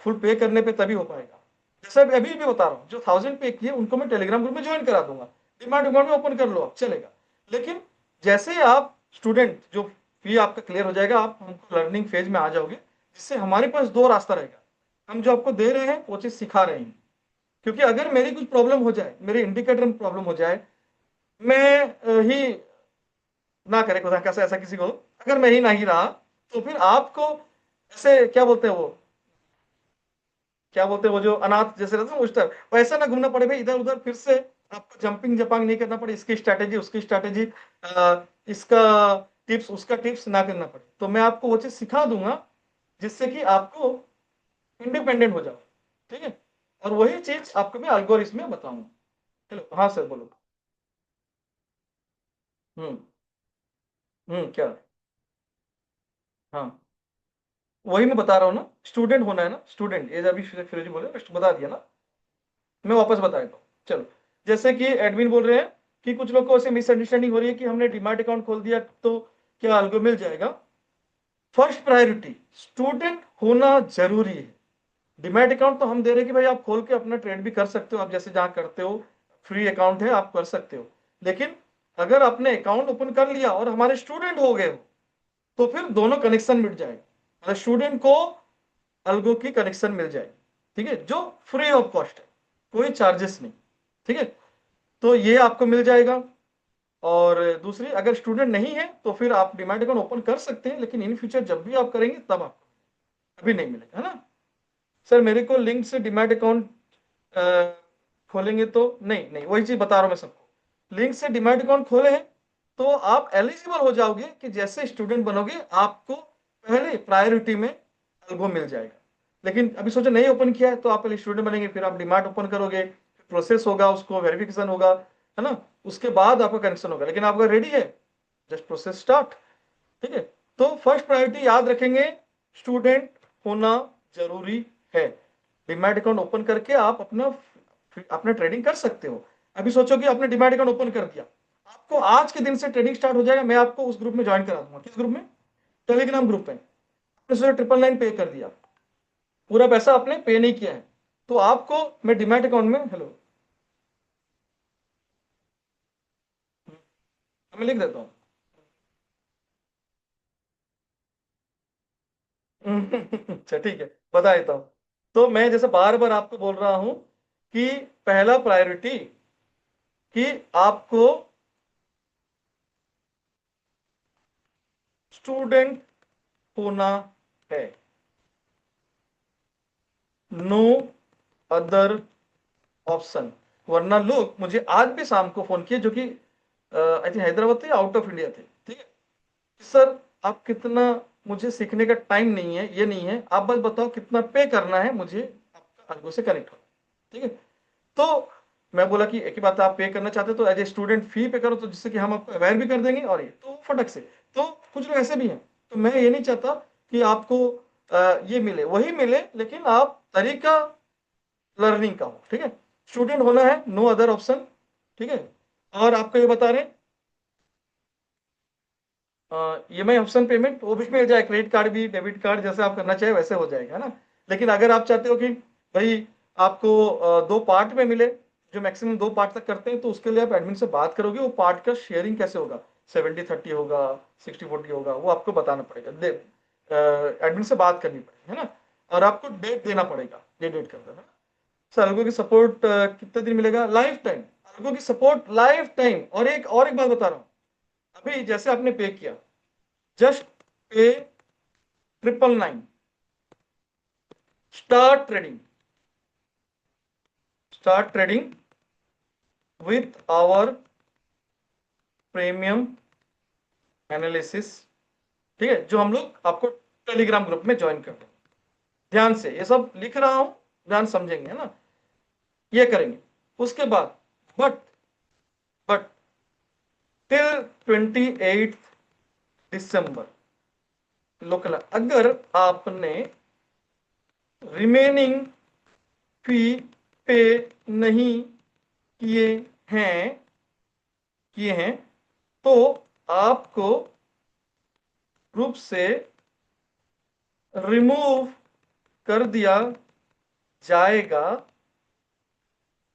फुल पे करने पे तभी हो पाएगा। जैसे अभी भी बता रहा हूँ, जो 1000 पे किए उनको मैं टेलीग्राम ग्रुप में ज्वाइन करा दूंगा, डिमांड डिमांड में ओपन कर लो आप, चलेगा। लेकिन जैसे ही आप स्टूडेंट जो फी आपका क्लियर हो जाएगा, आप हमको लर्निंग फेज में आ जाओगे, जिससे हमारे पास दो रास्ता रहेगा। हम जो आपको दे रहे हैं वो चीज सिखा रहे हैं, क्योंकि अगर मेरी कुछ प्रॉब्लम हो जाए, मेरे इंडिकेटर में प्रॉब्लम हो जाए, मैं ही ना करे खुदा कैसा ऐसा किसी को, अगर मैं ही नहीं रहा तो फिर आपको ऐसे क्या बोलते हैं वो, क्या बोलते हैं वो जो अनाथ जैसे रहते हैं उस टाइप वैसा ना घूमना पड़े भाई इधर उधर फिर से, आपको जंपिंग जपांग नहीं करना पड़े, इसकी स्ट्रैटेजी उसकी स्ट्रैटेजी, इसका टिप्स उसका टिप्स ना करना पड़े। तो मैं आपको वो चीज सिखा दूंगा जिससे कि आपको इंडिपेंडेंट हो जाओ, ठीक है। और वही चीज आपको मैं अल्गोरिथम में बताऊंगा। चलो हाँ सर बोलो। हम्म। क्या? हाँ वही मैं बता रहा हूँ ना, स्टूडेंट होना है ना, स्टूडेंट एज अभी फिरोजी बोले बता दिया ना, मैं वापस बता देता हूँ। चलो, जैसे कि एडमिन बोल रहे हैं कि कुछ लोग को ऐसे मिसअंडरस्टैंडिंग हो रही है कि हमने डीमैट अकाउंट खोल दिया तो क्या अल्गो मिल जाएगा? फर्स्ट प्रायोरिटी स्टूडेंट होना जरूरी है। डीमैट अकाउंट तो हम दे रहे हैं कि भाई आप खोल के अपना ट्रेड भी कर सकते हो, आप जैसे जहां करते हो फ्री अकाउंट है आप कर सकते हो। लेकिन अगर आपने अकाउंट ओपन कर लिया और हमारे स्टूडेंट हो गए हो तो फिर दोनों कनेक्शन मिट जाएगा, मतलब स्टूडेंट को अल्गो की कनेक्शन मिल जाएगी, ठीक है, जो फ्री ऑफ कॉस्ट है, कोई चार्जेस नहीं, ठीक है। तो ये आपको मिल जाएगा। और दूसरी, अगर स्टूडेंट नहीं है तो फिर आप डिमैट अकाउंट ओपन कर सकते हैं, लेकिन इन फ्यूचर जब भी आप करेंगे तब आपको, अभी नहीं मिलेगा, है ना। सर मेरे को लिंक से डिमैट अकाउंट खोलेंगे तो नहीं, नहीं वही चीज बता रहा हूं मैं सबको, लिंक से डिमैट अकाउंट खोले हैं तो आप एलिजिबल हो जाओगे कि जैसे स्टूडेंट बनोगे आपको पहले प्रायोरिटी में अल्गो मिल जाएगा। लेकिन अभी सोचो नहीं ओपन किया है तो आप पहले स्टूडेंट बनेंगे, फिर आप डिमांड ओपन करोगे, प्रोसेस होगा, उसको वेरिफिकेशन होगा, है ना, उसके बाद आपका कनेक्शन होगा। लेकिन आपका रेडी है, जस्ट प्रोसेस स्टार्ट, ठीक है। तो फर्स्ट प्रायोरिटी याद रखेंगे, स्टूडेंट होना जरूरी है। डिमैट अकाउंट ओपन करके आप अपना अपना ट्रेडिंग कर सकते हो। अभी सोचो कि आपने डिमैट अकाउंट ओपन कर दिया, आपको आज के दिन से ट्रेडिंग स्टार्ट हो जाएगा, मैं आपको उस ग्रुप में ज्वाइन करा दूंगा। किस ग्रुप में? टेलीग्राम ग्रुप में। आपने सोचा 999 पे कर दिया, पूरा पैसा आपने पे नहीं किया है, तो आपको मैं डिमैट अकाउंट में, हेलो मैं लिख देता हूँ। अच्छा ठीक है, बता देता हूँ। तो मैं जैसे बार बार आपको बोल रहा हूं कि पहला प्रायोरिटी कि आपको स्टूडेंट होना है, नो अदर ऑप्शन। वरना लोग मुझे आज भी शाम को फोन किए जो कि आई थिंक हैदराबाद थे, आउट ऑफ इंडिया थे, ठीक है, कि सर आप कितना, मुझे सीखने का टाइम नहीं है, ये नहीं है, आप बस बताओ कितना पे करना है मुझे आपका अल्गो से कनेक्ट हो, ठीक है। तो मैं बोला कि एक ही बात है, आप पे करना चाहते हो तो एज ए स्टूडेंट फी पे करो, तो जिससे कि हम आपको अवेयर भी कर देंगे, और ये तो फटक से। तो कुछ लोग ऐसे भी हैं, तो मैं ये नहीं चाहता कि आपको ये मिले वही मिले, लेकिन आप तरीका लर्निंग का हो, ठीक है। स्टूडेंट होना है, नो अदर ऑप्शन, ठीक है। और आपको ये बता रहे हैं ईएमआई ऑप्शन पेमेंट वो भी मिल जाए, क्रेडिट कार्ड भी, डेबिट कार्ड जैसे आप करना चाहे वैसे हो जाएगा, है ना। लेकिन अगर आप चाहते हो कि भाई आपको दो पार्ट में मिले, जो मैक्सिमम दो पार्ट तक करते हैं, तो उसके लिए आप एडमिन से बात करोगे, वो पार्ट का शेयरिंग कैसे होगा, 70-30 होगा, 60-40 होगा, वो आपको बताना पड़ेगा, एडमिन से बात करनी पड़ेगी, है ना। और आपको डेट देना पड़ेगा, ये डेट कर देना। सर अलगो की सपोर्ट कितने दिन मिलेगा? लाइफ टाइम, अलगो की सपोर्ट लाइफ टाइम। और एक बात बता रहा हूँ, अभी जैसे आपने पे किया, just pay 999, start trading, start trading with our premium analysis, ठीक है, जो हम लोग आपको टेलीग्राम ग्रुप में ज्वाइन कर दें। ध्यान से ये सब लिख रहा हूं, ध्यान समझेंगे, है ना, ये करेंगे। उसके बाद बट टिल 28 दिसंबर लोकल, अगर आपने रिमेनिंग फी पे नहीं किए हैं तो आपको ग्रुप से रिमूव कर दिया जाएगा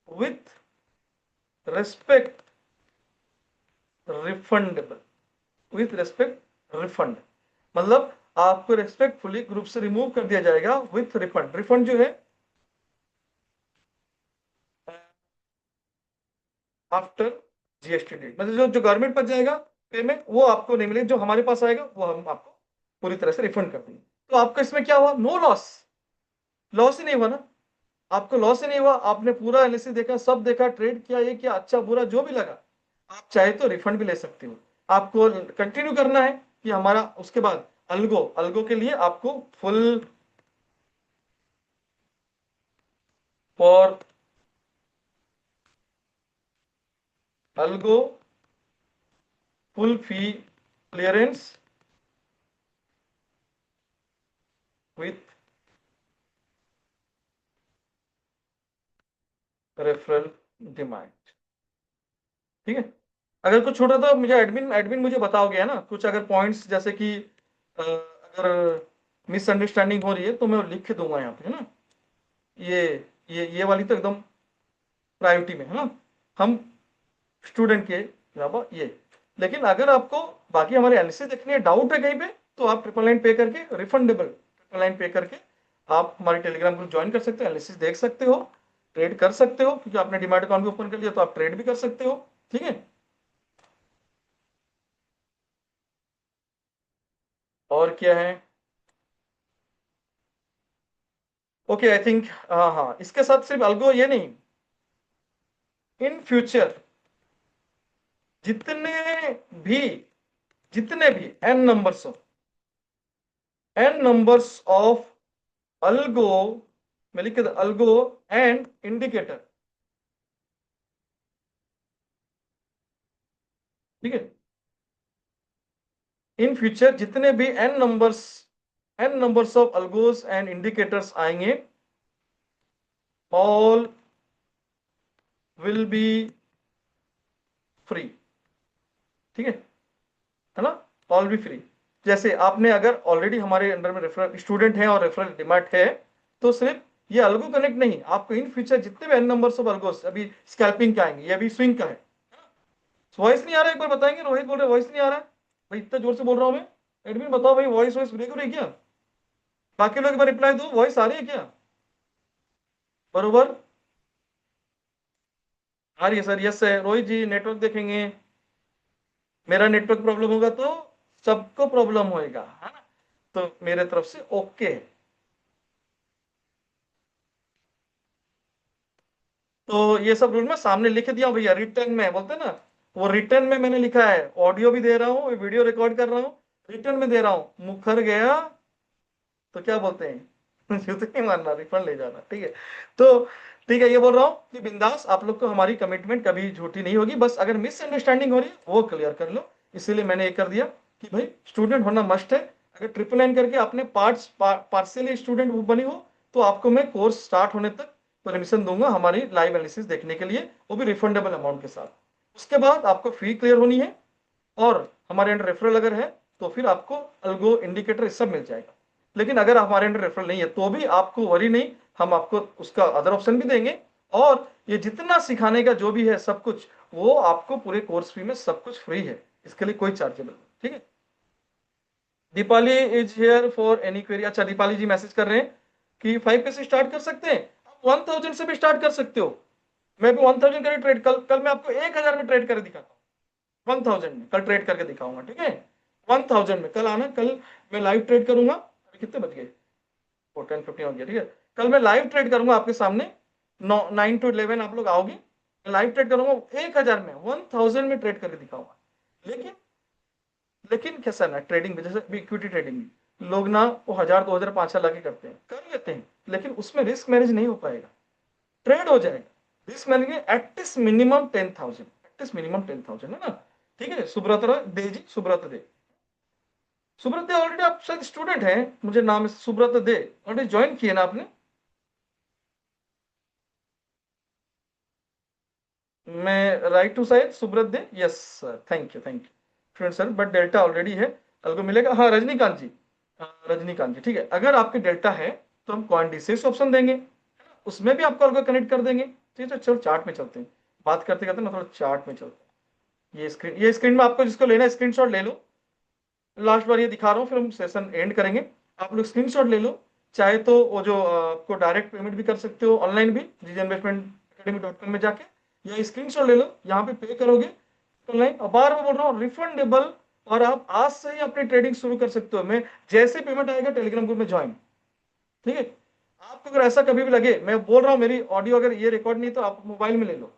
with respect refundable, with respect refund, मतलब आपको रेस्पेक्टफुली ग्रुप से रिमूव कर दिया जाएगा विथ रिफंड। रिफंड जो है आफ्टर जीएसटी डेट, मतलब जो गवर्नमेंट पर जाएगा पेमेंट वो आपको नहीं मिलेगा, जो हमारे पास आएगा वो हम आपको पूरी तरह से रिफंड कर देंगे। तो आपका इसमें क्या हुआ, नो लॉस, लॉस ही नहीं हुआ ना, आपको लॉस ही नहीं हुआ, आपने पूरा एनालिसिस देखा, सब देखा, ट्रेड किया, ये किया, अच्छा बुरा जो भी लगा, आप चाहे तो रिफंड भी ले सकते हो। आपको कंटिन्यू करना है कि हमारा उसके बाद अल्गो के लिए आपको full for algo full fee clearance with referral demand, ठीक है। अगर कुछ छोटा तो मुझे एडमिन मुझे बताओगे, है ना, कुछ अगर पॉइंट्स जैसे कि अगर मिसअंडरस्टैंडिंग हो रही है तो मैं लिख के दूंगा यहाँ पे, है ना, ये ये वाली तो एकदम प्रायोरिटी में, है ना, हम स्टूडेंट के अलावा ये। लेकिन अगर आपको बाकी हमारे एनालिसिस देखनी है, डाउट है कहीं पे, तो आप 999 पे करके रिफंडेबल 999 पे करके आप हमारे टेलीग्राम ग्रुप ज्वाइन कर सकते हो, एनालिसिस देख सकते हो, ट्रेड कर सकते हो, क्योंकि आपने डिमैट अकाउंट भी ओपन कर लिया तो आप ट्रेड भी कर सकते हो, ठीक है। और क्या है, ओके आई थिंक, हाँ हाँ, इसके साथ सिर्फ अल्गो ये नहीं, इन फ्यूचर जितने भी जितने भी एन नंबर्स ऑफ अल्गो, मैं लिख के अल्गो एंड इंडिकेटर, ठीक है, इन फ्यूचर जितने भी N numbers of algos and indicators आएंगे, ऑल विल बी फ्री, ठीक है ना, ऑल बी फ्री। जैसे आपने अगर ऑलरेडी हमारे अंडर में रेफरल स्टूडेंट है और रेफरल डिमांड है, तो सिर्फ ये अल्गो कनेक्ट नहीं, आपको इन फ्यूचर जितने भी एन नंबर्स ऑफ अल्गोस अभी स्कैल्पिंग का आएंगे, ये अभी स्विंग का है। वॉइस नहीं आ रहा, एक बार बताएंगे, रोहित बोल रहे वॉइस नहीं आ रहा है, भाई इतना जोर से बोल रहा हूं मैं, एडमिन बताओ भाई, वॉइस ब्रेक हो रही है क्या, बाकी लोग एक बार रिप्लाई दो, वॉइस आ रही है क्या, बरोबर आ रही है सर, यस है, रोहित जी नेटवर्क देखेंगे, मेरा नेटवर्क प्रॉब्लम होगा तो सबको प्रॉब्लम होएगा, है ना, तो मेरे तरफ से ओके है। तो ये सब रूल मैं सामने लिख दिया हूं भैया, रिटर्न में बोलते हैं ना, वो रिटर्न में मैंने लिखा है, ऑडियो भी दे रहा हूँ, वीडियो रिकॉर्ड कर रहा हूँ, रिटर्न में दे रहा हूँ, मुखर गया तो क्या बोलते हैं जूते नहीं मारना, रिफंड ले जाना, ठीक है। तो ठीक है, ये बोल रहा हूँ कि बिंदास आप लोग को हमारी कमिटमेंट कभी झूठी नहीं होगी, बस अगर मिसअंडरस्टैंडिंग हो रही है वो क्लियर कर लो, इसीलिए मैंने ये कर दिया कि भाई स्टूडेंट होना मस्ट है। अगर 999 करके आपने पार्शियली स्टूडेंट बनी हो तो आपको मैं कोर्स स्टार्ट होने तक परमिशन दूंगा हमारी लाइव एनालिसिस देखने के लिए, वो भी रिफंडेबल अमाउंट के साथ। उसके बाद आपको फी क्लियर होनी है और हमारे अंडर रेफरल अगर है तो फिर आपको अल्गो इंडिकेटर सब मिल जाएगा। लेकिन अगर हमारे अंडर रेफरल नहीं है तो भी आपको वरी नहीं, हम आपको उसका अदर ऑप्शन भी देंगे, और ये जितना सिखाने का जो भी है सब कुछ वो आपको पूरे कोर्स फी में सब कुछ फ्री है, इसके लिए कोई चार्जेबल, ठीक है। Deepali is here for any query, अच्छा दीपाली जी मैसेज कर रहे हैं कि 5 पे से स्टार्ट कर सकते हैं, आप 1000 से भी स्टार्ट कर सकते हो, मैं भी 1000 करके ट्रेड, कल मैं आपको 1000 में ट्रेड कर दिखाता हूँ, 1000 में कल ट्रेड करके दिखाऊंगा, ठीक है। 1000 में कल आना, कल मैं लाइव ट्रेड करूंगा, अभी कितने बज गए, 10:15 हो गया, ठीक है, कल मैं लाइव ट्रेड करूंगा आपके सामने 9 to 11 आप लोग आओगे, लाइव ट्रेड करूंगा 1000 में, 1000 में ट्रेड करके दिखाऊंगा। लेकिन लेकिन कैसा ना ट्रेडिंग में, जैसे इक्विटी ट्रेडिंग में लोग ना वो 1000 2000 5000 लाके करते हैं, कर लेते हैं, लेकिन उसमें रिस्क मैनेज नहीं हो पाएगा, ट्रेड हो जाएगा। रिस्क मैनेज में एटलीस्ट मिनिमम 10,000, एटलीस्ट मिनिमम 10,000 है ना। ठीक है, सुब्रत दे जी, सुब्रत दे, सुब्रत दे ऑलरेडी आप शायद स्टूडेंट हैं, मुझे नाम है सुब्रत दे, ऑलरेडी ज्वाइन किए ना आपने? मैं right to side Subrata Dey, yes sir, thank you friend sir, but delta already है, अलगो मिलेगा। हाँ रजनीकांत जी, रजनीकांत जी ठीक है, अगर आपके डेल्टा है तो हम कॉइन डिसेस ऑप्शन देंगे, उसमें भी आपको अलगो कनेक्ट कर देंगे। ठीक है, चलो चार्ट में चलते हैं, बात करते करते ना थोड़ा चार्ट में चलते हैं। ये स्क्रीन में आपको जिसको लेना है स्क्रीनशॉट ले लो, लास्ट बार ये दिखा रहा हूँ, फिर हम सेशन एंड करेंगे। आप लोग स्क्रीनशॉट ले लो, चाहे तो वो जो आपको डायरेक्ट पेमेंट भी कर सकते हो ऑनलाइन भी, GJinvestmentacademy.com में जाके, या स्क्रीनशॉट ले लो, यहाँ पे पे करोगे ऑनलाइन। और बार बार बोल रहा हूँ रिफंडेबल, और आप आज से ही अपनी ट्रेडिंग शुरू कर सकते हो। मैं जैसे पेमेंट आएगा टेलीग्राम ग्रुप में ज्वाइन, ठीक है। आपको अगर ऐसा कभी भी लगे, मैं बोल रहा हूँ मेरी ऑडियो अगर ये रिकॉर्ड नहीं तो आप मोबाइल में ले लो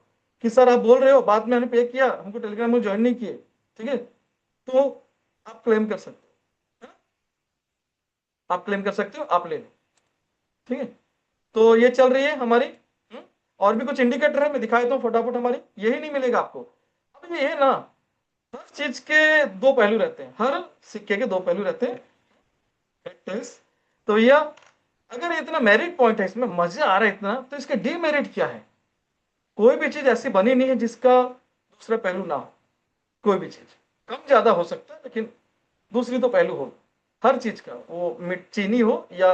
कि सर आप बोल रहे हो बाद में हमने पे किया, हमको टेलीग्राम में ज्वाइन नहीं किए, ठीक है, तो आप क्लेम कर सकते हो, है ना? आप क्लेम कर सकते हो, आप ले लो, ठीक है। तो ये चल रही है हमारी। और भी कुछ इंडिकेटर है, मैं दिखा देता हूँ फटाफट, हमारी यही नहीं मिलेगा आपको। अब ये है ना, हर चीज के दो पहलू रहते हैं, हर सिक्के के दो पहलू रहते हैं। तो भैया अगर इतना मेरिट पॉइंट है, इसमें मजा आ रहा है इतना, तो इसके डीमेरिट क्या है? कोई भी चीज ऐसी बनी नहीं है जिसका दूसरा पहलू ना हो। कोई भी चीज कम ज्यादा हो सकता है, लेकिन दूसरी तो पहलू हो हर चीज का, वो चीनी हो या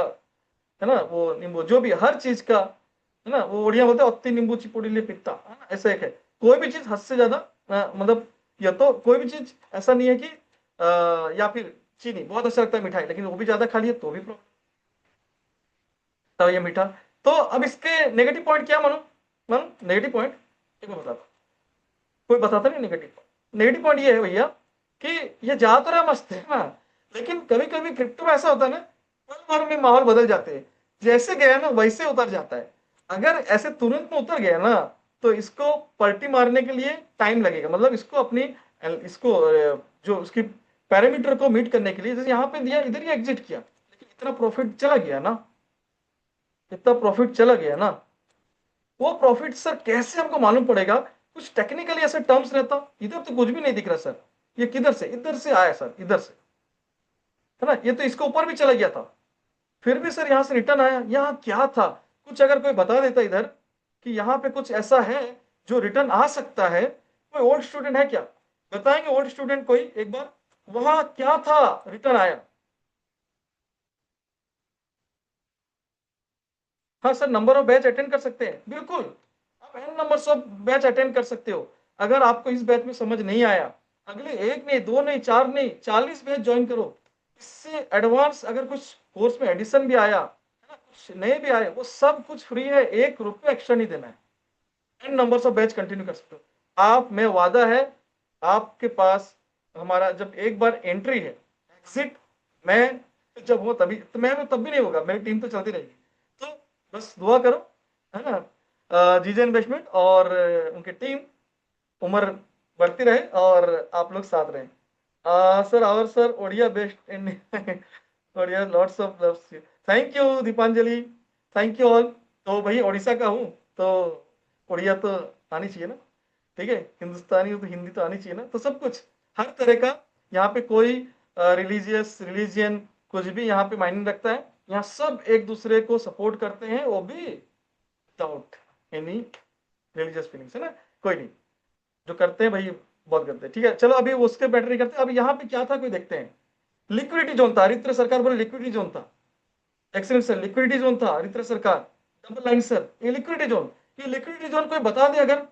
है ना वो नींबू, जो भी हर चीज का, है ना, वो उड़िया बोलते हैं अत्ती नींबू चिपुड़ी ले पित्ता, है ना, ऐसा एक है। कोई भी चीज हद से ज्यादा मतलब, या तो कोई भी चीज ऐसा नहीं है कि या फिर चीनी बहुत अच्छा लगता है मिठाई, लेकिन वो भी ज्यादा खा लिया तो भी प्रॉब्लम, तो ये मीठा। तो अब इसके नेगेटिव पॉइंट क्या मानो, मानो नेगेटिव पॉइंट एक बार बताता, कोई बताता नहीं नेगेटिव पॉइंट। नेगेटिव पॉइंट ये है भैया कि ये जा तो रहा मस्त है ना, लेकिन कभी कभी क्रिप्टो में ऐसा होता है ना, पल भर में माहौल बदल जाते हैं, जैसे गया ना वैसे उतर जाता है। अगर ऐसे तुरंत में उतर गया ना, तो इसको पलटी मारने के लिए टाइम लगेगा, मतलब इसको अपनी इसको जो उसकी पैरामीटर को मीट करने के लिए, जैसे यहाँ पे दिया इधर ही एग्जिट किया, लेकिन इतना प्रॉफिट चला गया ना, इतना प्रॉफिट चला गया ना, वो प्रॉफिट सर कैसे हमको मालूम पड़ेगा? कुछ टेक्निकली ऐसे टर्म्स रहता, इधर तो कुछ भी नहीं दिख रहा सर, ये किधर से इधर से आया सर, इधर से, है ना, ये तो इसके ऊपर भी चला गया था, फिर भी सर यहां से रिटर्न आया, यहाँ क्या था? कुछ अगर कोई बता देता इधर कि यहाँ पे कुछ ऐसा है जो रिटर्न आ सकता है, कोई ओल्ड स्टूडेंट है क्या? बताएंगे ओल्ड स्टूडेंट कोई एक बार, वहां क्या था रिटर्न आया? हाँ sir, number of batch attend कर सकते हैं, बिल्कुल, आप n number of batch attend कर सकते हो। अगर आपको इस बैच में समझ नहीं आया, अगले एक नहीं, दो नहीं, चार नहीं, 40 बैच ज्वाइन करो। इससे एडवांस अगर कुछ कोर्स में एडिशन भी आया है ना, कुछ नए भी आए, वो सब कुछ फ्री है, 1 रुपया एक्स्ट्रा नहीं देना है। N number of batch continue कर सकते हो आप, मैं वादा है आपके पास, हमारा जब एक बार एंट्री है, एग्जिट मैं जब हो तभी, तो मैं तब भी नहीं होगा, मेरी टीम तो चलती रहेगी। तो बस दुआ करो, है ना, जीजे इन्वेस्टमेंट और उनकी टीम उम्र बढ़ती रहे और आप लोग साथ रहें। सर और sir Odia best in Odia, lots of love, thank you Deepanjali, thank you all. तो भाई उड़ीसा का हूँ, तो उड़िया तो आनी चाहिए ना, ठीक है, हिंदुस्तानी हो तो हिंदी तो आनी चाहिए ना, तो सब कुछ हर तरह का, यहाँ पे कोई रिलीजियस रिलीजियन कुछ भी यहाँ पे मायने नहीं रखता है, यहाँ सब एक दूसरे को सपोर्ट करते हैं, वो भी विदाउट एनी रिलीजियस फीलिंग्स, है ना, कोई नहीं, जो करते हैं भाई बहुत करते हैं, ठीक है। चलो अभी उसके बेटर नहीं करते, अब यहाँ पे क्या था कोई देखते हैं। लिक्विडिटी जोन था, आदित्य सरकार बोले लिक्विडिटी जोन था, एक्सीलेंट सर, लिक्विडिटी जोन था आदित्य सरकार, डबल लाइन सर, ये लिक्विडिटी जोन, ये लिक्विडिटी जोन कोई बता दे अगर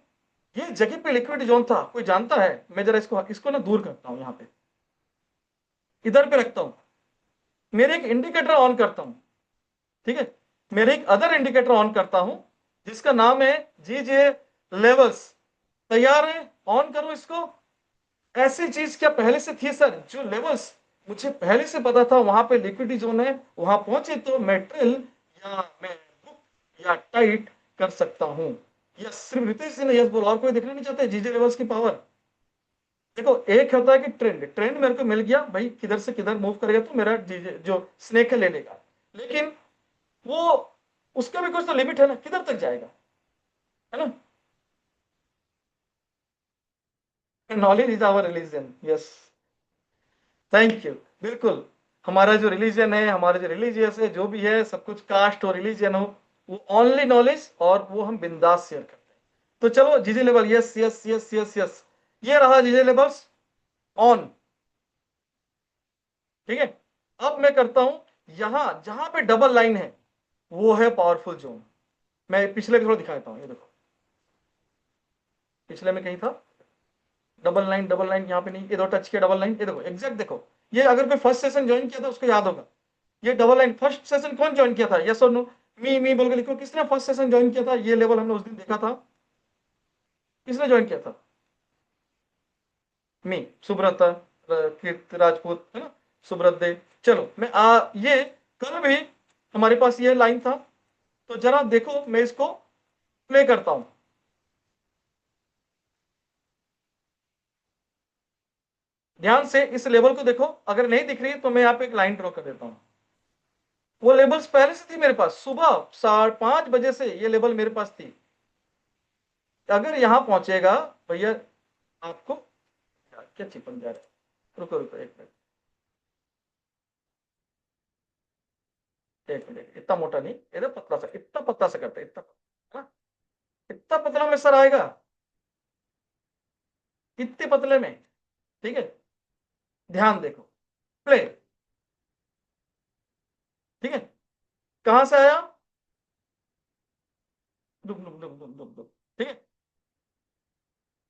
ये जगह पे लिक्विडिटी जोन था, कोई जानता है? मैं जरा इसको इसको ना दूर करता हूँ, यहाँ पे इधर पे रखता हूँ, मेरे एक इंडिकेटर ऑन करता हूँ, ठीक है, मेरे एक अदर इंडिकेटर ऑन करता हूँ जिसका नाम है जीजे लेवल्स, तैयार है? ऑन करो इसको। ऐसी चीज क्या पहले से थी सर? जो लेवल्स मुझे पहले से पता था वहां पे लिक्विडिटी जोन है, वहां पहुंचे तो मैं ट्रिल या मैं बुक या टाइट कर सकता हूं। यस, सिर्फ रितेश सिंह ने यस बोला, और कोई देखना नहीं चाहते जीजे लेवल्स की पावर। देखो एक होता है कि ट्रेंड, ट्रेंड मेरे को मिल गया भाई, किधर से किधर मूव करेगा तो मेरा जीजे जो स्नेक है ले लेगा, लेकिन वो उसका भी कुछ तो लिमिट है ना, किधर तक जाएगा, है ना। Knowledge is our religion, yes, thank you. बिल्कुल, हमारा जो रिलीजन है, हमारे जो रिलीजियस है, जो भी है सब कुछ, कास्ट हो रिलीजन हो, वो ओनली नॉलेज, और वो हम बिंदास शेयर करते हैं। तो चलो GJ level, yes yes yes yes yes, ये रहा जीजे लेवल्स ऑन। ठीक है, अब मैं करता हूं यहां जहां पे डबल लाइन है, वो है पावरफुल जोन। मैं पिछले थोड़ा दिखा देता हूं, ये देखो, पिछले में कहीं था डबल लाइन, डबल लाइन यहाँ पे नहीं, ये दो टच किया डबल लाइन, ये देखो एग्जैक्ट देखो, ये अगर कोई फर्स्ट सेशन ज्वाइन किया था उसको याद होगा, ये डबल लाइन फर्स्ट सेशन कौन ज्वाइन किया था, यस और नो, मी बोल के लिखो, किसने फर्स्ट सेशन ज्वाइन किया था, ये लेवल हमने उस दिन देखा था, किसने ज्वाइन किया था, मी, सुब्रता कीर्त राजपूत, है ना, सुब्रत दे। चलो मैं ये कल भी हमारे पास ये लाइन था, तो जरा देखो मैं इसको प्ले करता हूं, ध्यान से इस लेवल को देखो, अगर नहीं दिख रही है तो मैं यहाँ पे एक लाइन ड्रॉ कर देता हूं। वो लेबल्स पहले से थी मेरे पास, सुबह 5:30 बजे से ये लेबल मेरे पास थी। अगर यहां पहुंचेगा भैया आपको, क्या चिपक जा रहा है, रुको रुको एक मिनट, एक मिनट, इतना मोटा नहीं, इधर पतला सा, इतना पतला सा करते, इतना हाँ? इतना पतला में सर आएगा, इतने पतले में, ठीक है, ध्यान देखो, प्ले, ठीक है, कहां से आया, डुब डुब डुब डुब डुब डुब, ठीक है,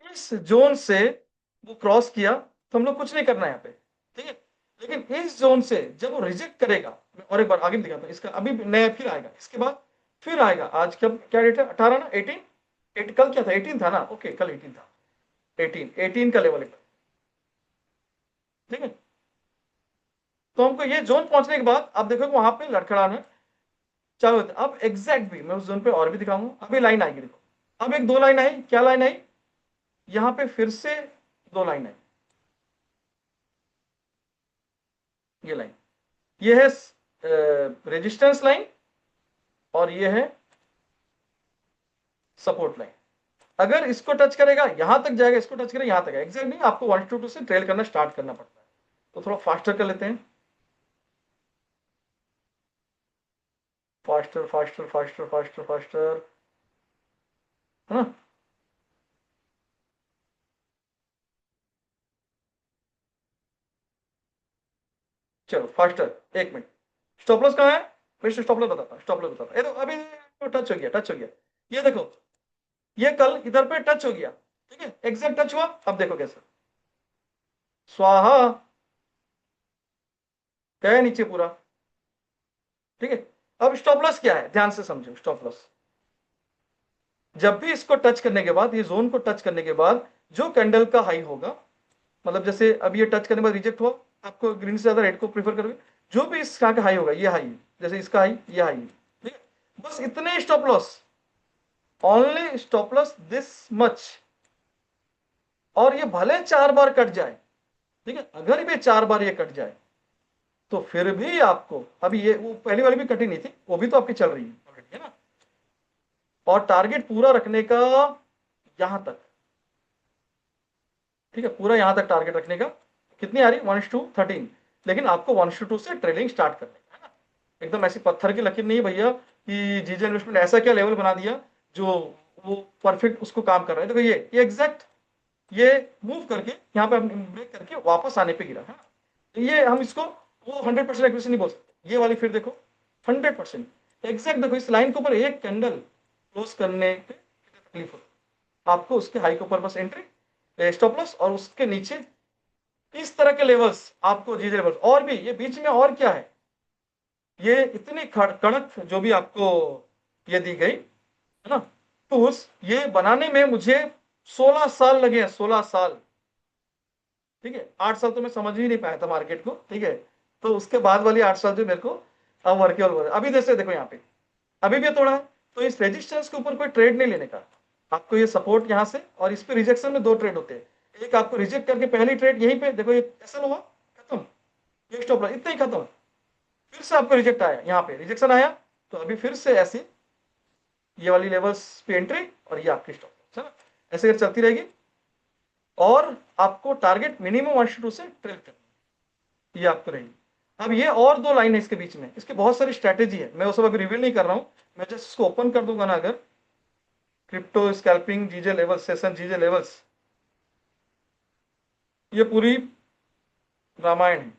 इस जोन से वो क्रॉस किया तो हम लोग कुछ नहीं करना है यहाँ पे, ठीक है, लेकिन इस जोन से जब वो रिजेक्ट करेगा, मैं और एक बार आगे दिखाता हूँ, इसका अभी नया फिर आएगा, इसके बाद फिर आएगा, आज कब क्या डेट है, 18 ना, 18, कल क्या था, 18 था ना, ओके कल 18 था, 18 का लेवल है, ठीक है। तो हमको ये जोन पहुंचने के बाद आप देखो वहां पे लड़खड़ाना चालू होता है। अब एग्जैक्ट भी मैं उस जोन पे और भी दिखाऊंगा, अभी लाइन आएगी देखो, अब एक दो लाइन आई, क्या लाइन आई, यहां पे फिर से दो लाइन आई, ये लाइन, ये है रेजिस्टेंस लाइन, और ये है सपोर्ट लाइन। अगर इसको टच करेगा यहां तक जाएगा, इसको टच करेगा यहां तक, एग्जैक्ट नहीं, आपको 1 to 2 से ट्रेल करना स्टार्ट करना पड़ता है, तो थोड़ा फास्टर कर लेते हैं, faster faster faster faster faster, है ना। चलो फास्टर, एक मिनट, स्टॉप लॉस कहाँ है, मैं स्टॉप लॉस बताता, स्टॉप लॉस बताता, ये तो अभी टच हो गया, टच हो गया, ये देखो, ये कल इधर पे टच हो गया, ठीक है, एग्जैक्ट टच हुआ, अब देखो कैसे, स्वाहा, गया नीचे पूरा, ठीक है। अब स्टॉप लॉस क्या है, ध्यान से समझो, स्टॉप लॉस जब भी इसको टच करने के बाद, ये जोन को टच करने के बाद जो कैंडल का हाई होगा, मतलब जैसे अब ये टच करने के बाद रिजेक्ट हुआ, आपको ग्रीन से ज्यादा रेड को प्रीफर करोगे, जो भी इसका का हाई होगा, ये हाई, जैसे इसका हाई, ये हाई, ठीक है, बस इतने stop loss, only stop loss this much, और ये भले 4 बार कट जाए, ठीक है, अगर भी 4 बार ये कट जाए तो फिर भी आपको, अभी ये वो पहली वाली भी कटी नहीं थी, वो भी तो आपकी चल रही है ना, और टारगेट पूरा रखने का यहां तक, ठीक है, पूरा यहां तक टारगेट रखने का, कितनी आ रही, 1:13, लेकिन आपको 1:2 से ट्रेलिंग स्टार्ट करने का, है ना, एकदम ऐसी पत्थर की लकीर नहीं भैया कि जीजे इन्वेस्टमेंट ऐसा क्या लेवल बना दिया जो वो परफेक्ट उसको काम कर रहा है, देखो ये एग्जैक्ट, ये मूव करके यहाँ पे हम ब्रेक करके वापस आने पे गिरा है, तो ये हम इसको वो 100% एक्यूरेसी नहीं बोल सकते, ये वाली फिर देखो 100% एग्जैक्ट, देखो इस लाइन के ऊपर एक कैंडल क्लोज करने पे तकलीफ होती है आपको, उसके हाई के ऊपर बस एंट्री स्टॉप लॉस, और उसके नीचे इस तरह के लेवल्स आपको, जीजे लेवल्स, और भी ये बीच में और क्या है, ये इतनी कड़क जो भी आपको ये दी गई है ना टूल्स, ये बनाने में मुझे 16 साल लगे हैं, 16 साल, ठीक है, 8 साल तो मैं समझ ही नहीं पाया था मार्केट को, ठीक है, तो उसके बाद वाली 8 साल जो मेरे को अब वर्केबल हो रहा है, अभी जैसे देखो यहाँ पे, अभी भी तोड़ा है, तो इस रेजिस्टेंस के ऊपर कोई ट्रेड नहीं लेने का। आपको ये सपोर्ट यहाँ से, और इस पे रिजेक्शन में 2 ट्रेड होते हैं। एक आपको रिजेक्ट करके पहली ट्रेड यहीं पे देखो, ये ऐसा हुआ, खत्म, ये स्टॉप लॉस इतना ही खत्म। फिर से आपको रिजेक्ट आया, यहाँ पे रिजेक्शन आया, तो अभी फिर से ऐसे ये वाली लेवल्स पे एंट्री, और ये आपकी स्टॉप लॉस है ना। ऐसे चलती रहेगी, और आपको टारगेट मिनिमम 1 से ट्रेड करना, ये आपको रहेगी। अब ये और 2 लाइन है इसके बीच में, इसके बहुत सारी स्ट्रैटेजी है, मैं वो सब अभी रिवील नहीं कर रहा हूं। मैं जस्ट इसको ओपन कर दूंगा ना, अगर crypto scalping GJ level session GJ levels, ये पूरी रामायण है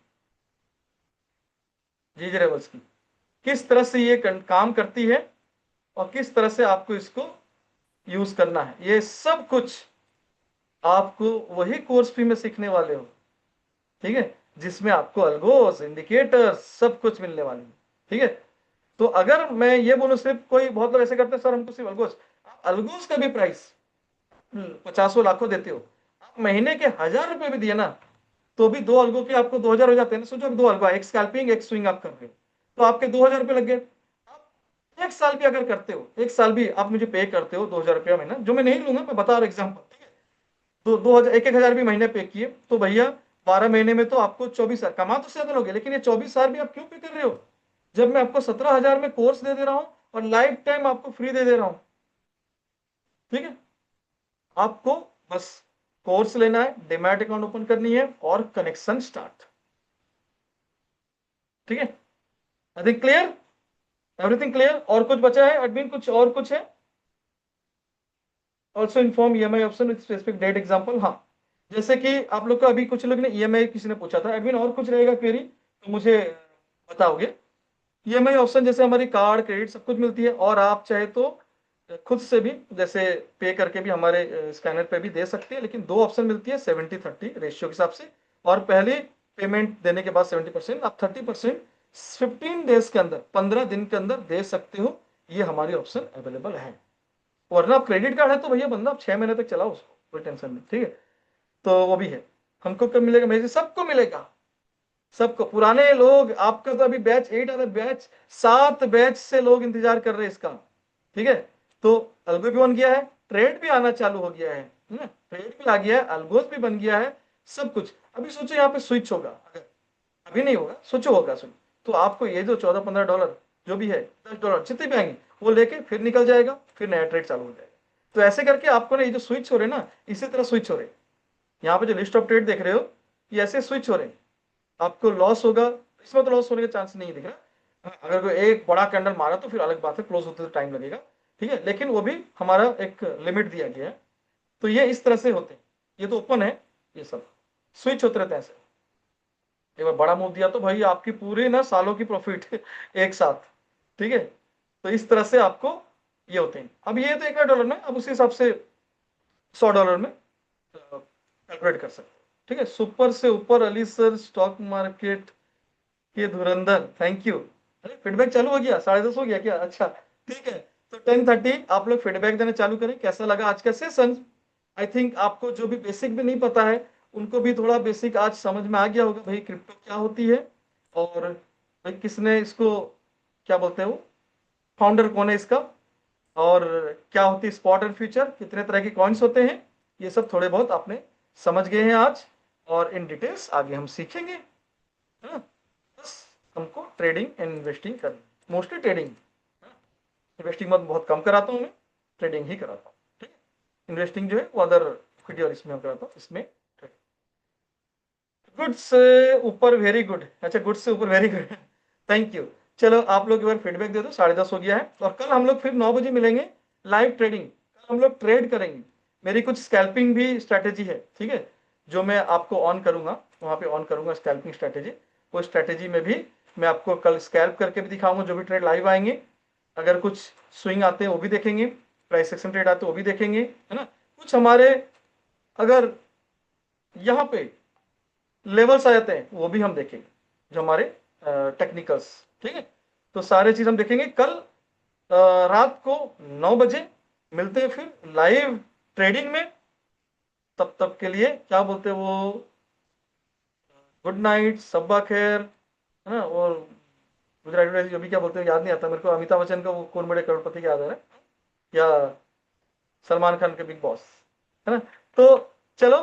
जीजे लेवल्स की, किस तरह से ये काम करती है और किस तरह से आपको इसको यूज करना है, ये सब कुछ आपको वही कोर्स फी में सीखने वाले हो, ठीक है, जिसमें आपको अल्गोस इंडिकेटर सब कुछ मिलने वाले हैं, ठीक है। तो अगर मैं ये बोलूं, सिर्फ कोई बहुत लोग ऐसे करते हैं, सर हमको सिर्फ अल्गोस, अल्गोस का भी प्राइस 50 लाखों देते हो, आप महीने के 1000 रुपए भी दिए ना, तो भी 2 अल्गो के आपको 2000 हो जाते हैं ना। सोचो 2 अल्गो, एक स्कैल्पिंग एक स्विंग आप कर रहे हो, तो आपके 2000 रुपए लग गए। आप 1 साल भी अगर करते हो, 1 साल भी आप मुझे पे करते हो 2000 रुपया महीना, जो मैं नहीं लूंगा, मैं बता रहा हूँ एग्जाम्पल, ठीक है। तो 2000 1,000 भी महीने पे किए, तो भैया 12 महीने में तो आपको 24,000 कमा तो ज्यादा लोगे, लेकिन ये 24,000 भी आप क्यों पे कर रहे हो, जब मैं आपको 17,000 में कोर्स दे दे रहा हूं और लाइफ टाइम आपको फ्री दे दे रहा हूं, ठीक है। आपको बस कोर्स लेना है, डिमैट अकाउंट ओपन करनी है और कनेक्शन स्टार्ट, ठीक है। I think clear, everything clear. और कुछ बचा है एडमिन, कुछ और कुछ है? Also inform EMI option with specific date example, हाँ, जैसे कि आप लोग का अभी कुछ लोग ने ईएमआई किसी ने पूछा था, एडमिन और कुछ रहेगा क्वेरी तो मुझे बताओगे। ईएमआई ऑप्शन जैसे हमारी कार्ड क्रेडिट सब कुछ मिलती है, और आप चाहे तो खुद से भी जैसे पे करके भी हमारे स्कैनर पे भी दे सकते हैं, लेकिन 2 ऑप्शन मिलती है 70-30 रेशियो के हिसाब से, और पहले पेमेंट देने के बाद 70%, आप 30% 15 डेज के अंदर, 15 दिन के अंदर दे सकते हो, ये हमारी ऑप्शन अवेलेबल है। वरना आप क्रेडिट कार्ड है तो भैया बंदा आप 6 महीने तक चलाओ उसको, कोई टेंशन नहीं, ठीक है। तो वो भी है। हमको कब मिलेगा, मेरे सबको मिलेगा, सबको। पुराने लोग, आपका तो अभी बैच 8 आ रहा है, बैच 7 बैच से लोग इंतजार कर रहे हैं इसका, ठीक है। तो अल्गो भी बन गया है, ट्रेड भी आना चालू हो गया है ना, ट्रेड भी आ गया है, अल्गोस भी बन गया है, सब कुछ। अभी सोचो यहाँ पे स्विच होगा, अगर अभी नहीं होगा, सोचो होगा स्विच, तो आपको ये जो 14-15 डॉलर जो भी है, $10 जितने भी आएंगे, वो लेके फिर निकल जाएगा, फिर नया ट्रेड चालू हो जाएगा। तो ऐसे करके आपको ना ये जो स्विच हो रहे हैं ना, इसी तरह स्विच हो रहे हैं। यहाँ पे जो लिस्ट ऑफ ट्रेड देख रहे हो, ये ऐसे स्विच हो रहे हैं। आपको लॉस होगा, इसमें तो लॉस होने का चांस नहीं दिख रहा। अगर कोई एक बड़ा कैंडल मारा तो फिर अलग बात है, क्लोज होते तो टाइम लगेगा, ठीक है, लेकिन वो भी हमारा एक लिमिट दिया गया है। तो ये इस तरह से होते हैं, ये तो ओपन है, ये सब स्विच होते रहते हैं ऐसे। एक बार बड़ा मूव दिया तो भाई आपकी पूरे ना सालों की प्रॉफिट एक साथ, ठीक है। तो इस तरह से आपको ये होते हैं। अब ये तो $1 में, अब उसी हिसाब से $100 में कैलकुलेट कर सकते हो, ठीक है। सुपर से ऊपर अली सर, स्टॉक मार्केट के धुरंधर, थैंक यू। अरे फीडबैक चालू हो गया, 10:30 हो गया क्या? अच्छा, ठीक है। तो 10:30 आप लोग फीडबैक देना चालू करें, कैसा लगा आज का सेशन। आई थिंक आपको जो भी बेसिक भी नहीं पता है, उनको भी थोड़ा बेसिक आज समझ में आ गया होगा, भाई क्रिप्टो क्या होती है, और भाई किसने इसको, क्या बोलते हैं वो, फाउंडर कौन है इसका, और क्या होती है स्पॉट एंड फ्यूचर, कितने तरह के कॉइन्स होते हैं, ये सब थोड़े बहुत आपने समझ गए हैं आज, और इन डिटेल्स आगे हम सीखेंगे, है ना। बस हमको ट्रेडिंग एंड इन्वेस्टिंग करना, मोस्टली ट्रेडिंग, इन्वेस्टिंग मत बहुत कम कराता हूँ मैं, ट्रेडिंग ही कराता हूँ, ठीक है। इन्वेस्टिंग जो है वो अदर वीडियो इसमें हम कराता हूँ, इसमें गुड से ऊपर वेरी गुड, अच्छा गुड से ऊपर वेरी गुड, थैंक यू। चलो आप लोग एक बार फीडबैक दे दो, 10:30 हो गया है, और कल हम लोग फिर 9 बजे मिलेंगे लाइव ट्रेडिंग, कल हम लोग ट्रेड करेंगे। मेरी कुछ स्कैल्पिंग भी स्ट्रैटेजी है, ठीक है, जो मैं आपको ऑन करूंगा, वहां पे ऑन करूंगा स्कैल्पिंग स्ट्रैटेजी। वो स्ट्रैटेजी में भी मैं आपको कल स्कैल्प करके भी दिखाऊंगा, जो भी ट्रेड लाइव आएंगे। अगर कुछ स्विंग आते हैं वो भी देखेंगे, प्राइस एक्शन ट्रेड आते हैं वो भी देखेंगे, है ना। कुछ हमारे अगर यहाँ पे लेवल्स आ जाते हैं वो भी हम देखेंगे, जो हमारे टेक्निकल्स, ठीक है। तो सारे चीज हम देखेंगे कल रात को 9 बजे। मिलते हैं फिर लाइव ट्रेडिंग में, तब तक के लिए क्या बोलते हैं वो, गुड नाइट, सब्बा खैर, है ना, और गुजराती में जो भी क्या बोलते हैं याद नहीं आता मेरे को, अमिताभ बच्चन का वो कौन बड़े करोड़पति याद आ रहा है, या सलमान खान के बिग बॉस, है ना। तो चलो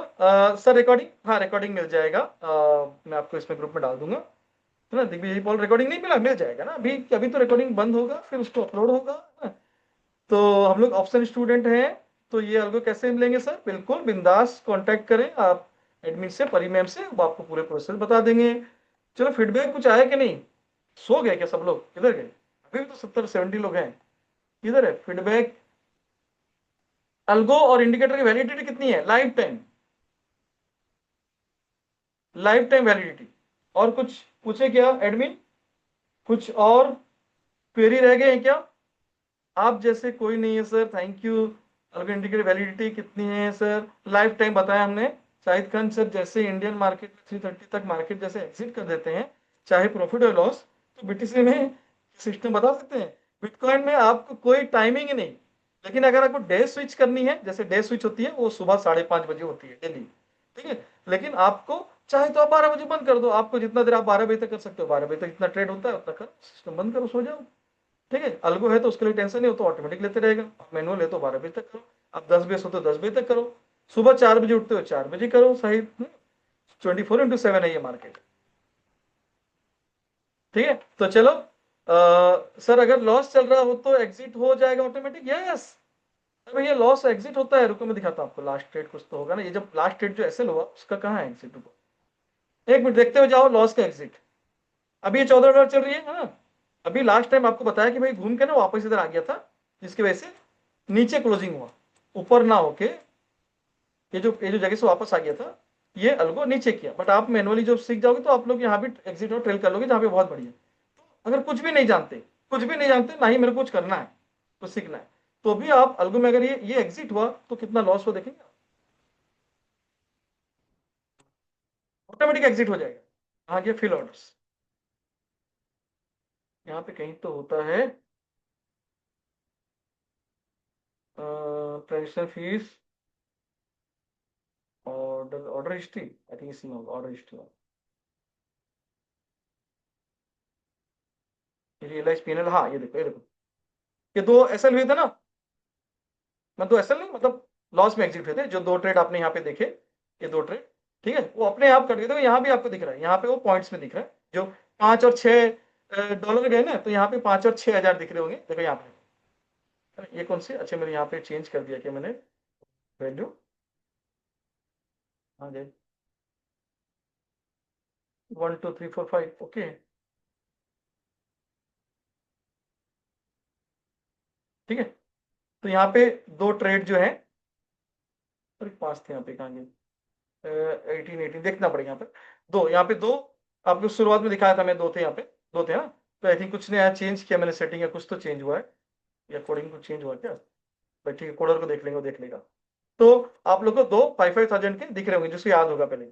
सर रिकॉर्डिंग, हाँ रिकॉर्डिंग मिल जाएगा, मैं आपको इसमें ग्रुप में डाल दूंगा, है ना। दिग्विजय पॉल रिकॉर्डिंग नहीं मिला, मिल जाएगा ना, अभी अभी तो रिकॉर्डिंग बंद होगा फिर उसको अपलोड होगा, है ना? तो हम लोग ऑप्शन स्टूडेंट हैं, तो ये अलगो कैसे मिलेंगे सर, बिल्कुल बिंदास कांटेक्ट करें आप एडमिन से, परी मैम से, वो आपको पूरे प्रोसेस बता देंगे। चलो फीडबैक कुछ आया कि नहीं, सो गए क्या सब लोग, किधर गए, अभी भी तो 70-70 लोग हैं, किधर है फीडबैक। अल्गो और इंडिकेटर की वैलिडिटी कितनी है, life time, life time validity. और कुछ पूछे क्या एडमिन, कुछ और क्वेरी रह गए हैं क्या, आप जैसे कोई नहीं है sir, thank you. Algo indicator validity कितनी है सर, लाइफ टाइम बताया हमने। शाहिद खान सर, जैसे इंडियन मार्केट में 330 तक मार्केट जैसे एग्जिट कर देते हैं, चाहे प्रॉफिट और लॉस, तो बीटीसी में सिस्टम बता सकते हैं। बिटकॉइन में आपको कोई टाइमिंग ही नहीं, लेकिन अगर आपको डे स्विच करनी है, जैसे डे स्विच होती है वो सुबह 5:30 बजे होती है डेली, ठीक है। लेकिन आपको चाहे तो आप 12 बजे बंद कर दो, आपको जितना देर आप 12 बजे तक कर सकते हो, 12 बजे तक जितना ट्रेड होता है उतना करो, सिस्टम बंद करो, सो जाओ, ठीक है। अल्गो है तो उसके लिए टेंशन नहीं हो, तो ऑटोमेटिक लेते रहेगा। मैनुअल है तो 12 बजे तक करो, आप 10 बजे सोते हो 10 बजे तक करो, सुबह 4 बजे उठते हो 4 बजे करो, सही। 24x7 है ये मार्केट, ठीक है। तो चलो सर अगर लॉस चल रहा हो तो एग्जिट हो जाएगा ऑटोमेटिक, यस। अरे भैया लॉस एग्जिट होता है, रुको मैं दिखाता हूँ आपको, लास्ट ट्रेड कुछ तो होगा ना, ये जब लास्ट ट्रेड जो एसएल हुआ उसका कहाँ है एग्जिट, रुको 1 मिनट देखते हुए जाओ लॉस का एग्जिट। अभी ये $14 चल रही है ना, अभी लास्ट टाइम आपको बताया कि भाई घूम के ना वापस इधर आ गया था, जिसकी वजह से नीचे क्लोजिंग हुआ, ऊपर ना होके ये जो जगह से वापस आ गया था, ये अल्गो नीचे किया। बट आप मैनुअली जो सीख जाओगे तो आप लोग यहाँ भी एग्जिट और ट्रेल कर लोगे, जहाँ पे बहुत बढ़िया। अगर कुछ भी नहीं जानते, कुछ भी नहीं जानते ना ही मेरे को कुछ करना है, कुछ सीखना है, तो भी आप अल्गो में अगर ये एग्जिट हुआ तो कितना लॉस हुआ देखेंगे, ऑटोमेटिक एग्जिट हो जाएगा। आ गया फिल ऑर्डर्स, यहाँ पे कहीं तो होता है transaction fees, order order history, I think इसमें होगा ऑर्डर हिस्ट्री में, रियलाइज पीएनएल, हाँ ये देखो, ये देखो, ये 2 एसएल हुए थे ना, मैं 2 एसएल नहीं मतलब लॉस में एग्जिट हुए थे, जो 2 ट्रेड आपने यहाँ पे देखे, ये 2 ट्रेड, ठीक है, वो अपने आप कट गए थे। यहाँ भी आपको दिख रहा है, यहाँ पे वो पॉइंट्स में दिख रहा है, जो 5 और 6 डॉलर गए ना, तो यहाँ पे 5 और 6 हजार दिख रहे होंगे, देखो यहाँ पे, ये कौन सी, अच्छा मैंने यहाँ पे चेंज कर दिया, क्या मैंने वैल्यू, हाँ गए 1 2 3 4 5, ओके, ठीक है। तो यहाँ पे 2 ट्रेड जो है, अरे 5 थे यहाँ पे, कहाँ गए, 18 देखना पड़ेगा यहाँ पे, यहाँ पे 2 आपको शुरुआत में दिखाया था मैं, 2 थे यहाँ पे, 2 थे ना। तो आई थिंक कुछ ने यहाँ चेंज किया मैंने सेटिंग, या कुछ तो चेंज हुआ है, या कोडिंग कुछ चेंज हुआ क्या, भाई ठीक है, कोडर को देख लेंगे, वो देख लेगा। तो आप लोग को 2 5,500 के दिख रहे होंगे, जिसको याद होगा पहले।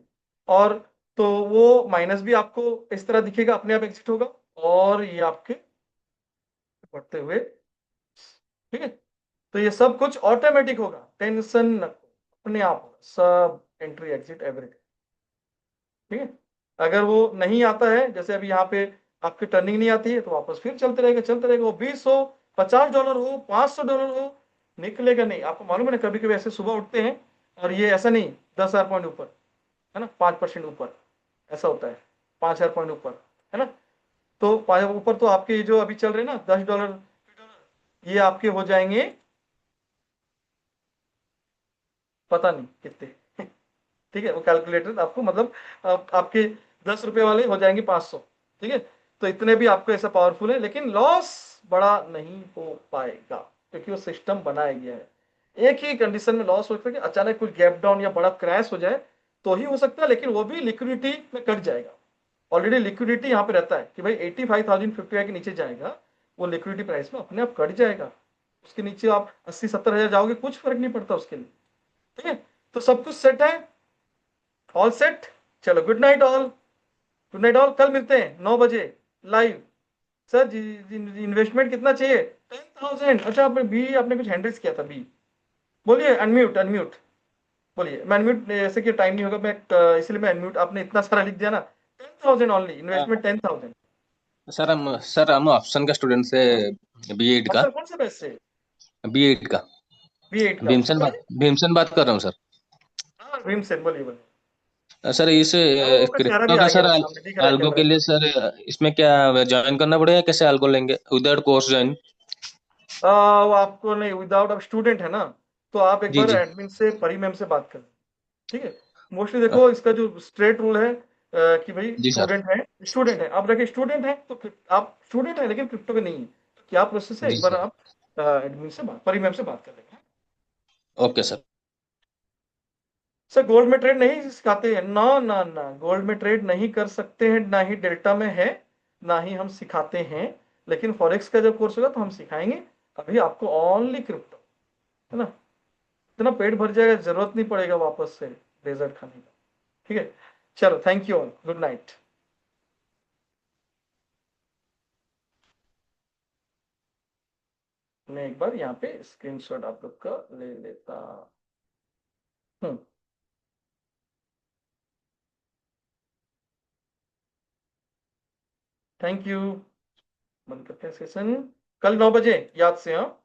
और तो वो माइनस भी आपको इस तरह दिखेगा, अपने आप एग्जिट होगा, और ये आपके बढ़ते हुए, ठीक है। तो ये सब कुछ ऑटोमेटिक होगा, टेंशन न, अपने आप होगा सब, एंट्री एग्जिट एवरीथिंग, ठीक है। अगर वो नहीं आता है, जैसे अभी यहाँ पे आपकी टर्निंग नहीं आती है, तो वापस फिर चलते रहेगा, चलते रहेगा, वो 20 हो, $50 हो, $500 हो, निकलेगा नहीं। आपको मालूम है ना, कभी कभी ऐसे सुबह उठते हैं और ये ऐसा नहीं 10,000 पॉइंट ऊपर, है ना, 5% ऊपर, ऐसा होता है, 5,000 पॉइंट ऊपर, है ना। तो ऊपर तो आपके जो अभी चल रहे हैं ना $10, ये आपके हो जाएंगे पता नहीं कितने, ठीक है। वो कैलकुलेटर आपको मतलब आपके 10 रुपए वाले हो जाएंगे 500, ठीक है। तो इतने भी आपको ऐसा पावरफुल है, लेकिन लॉस बड़ा नहीं हो पाएगा, क्योंकि वो सिस्टम बनाया गया है। एक ही कंडीशन में लॉस हो सकता है कि अचानक कुछ गैप डाउन या बड़ा क्रैश हो जाए, तो ही हो सकता है, लेकिन वो भी लिक्विडिटी में कट जाएगा। ऑलरेडी लिक्विडिटी यहाँ पे रहता है कि भाई 85,050 के नीचे जाएगा, वो लिक्विडिटी प्राइस में अपने आप कट जाएगा। उसके नीचे आप 80-70 हजार जाओगे, कुछ फर्क नहीं पड़ता उसके लिए, ठीक है। तो सब कुछ सेट है, ऑल सेट। चलो good night all, good night all, कल मिलते हैं 9 बजे लाइव। सर जी इन्वेस्टमेंट कितना चाहिए, 10,000, अच्छा आपने बी, आपने कुछ हैंडल्स किया था बी, बोलिए अनम्यूट, अनम्यूट बोलिए। मैं अनम्यूट ऐसे कि टाइम नहीं होगा, मैं इसलिए मैं अनम्यूट, आपने इतना सारा लिख दिया ना, 10,000 ओनली हाँ इन्वेस्टमेंट, 10,000, सर हम ऑप्शन का स्टूडेंट से, B8 का। ऑप्शन कौन सा बैच से? B8 का। B8 का भीमसेन सर। बात भीमसेन बात कर रहा हूँ सर। हाँ भीम से बोलिए बोलिए। सर इस हाँ वो आपका चेहरा भी क्रिप्टो आ का गया सर वो सामने दिख रहा है अल्गो कैमरे के में। लिए सर, इसमें क्या ज्वाइन करना पड़ेगा? कैसे अल्गो लेंगे विदाउट कोर्स ज्वाइन? वो आपको नहीं, विदाउट, आप स्टूडेंट है ना, तो आप एक जी बार जी। एडमिन से परी मैम से बात करें। ठीक है। मोस्टली देखो इसका जो स्ट्रेट रूल है कि भाई जी सर। स्टूडेंट है आप, देखिए स्टूडेंट है तो आप स्टूडेंट है लेकिन क्रिप्टो के नहीं है, तो क्या प्रोसेस है, जी एक बार सर। आप एडमिन से बात, परी मैम से बात कर लेंगे। Okay sir. सर गोल्ड में ट्रेड नहीं सिखाते हैं, ना ना ना, गोल्ड में ट्रेड नहीं कर सकते हैं, ना ही डेल्टा में है, ना ही हम सिखाते हैं। लेकिन फॉरेक्स का जब कोर्स होगा तो हम सिखाएंगे। अभी आपको ओनली क्रिप्टो, है ना, इतना पेट भर जाएगा, जरूरत नहीं पड़ेगा वापस से डेजर्ट खाने का। ठीक है। चलो thank you all, good night. मैं एक बार यहाँ पे स्क्रीनशॉट आप लोग का ले लेता हूँ। Thank you. बंद करते हैं सेशन। कल 9 बजे याद से, हाँ।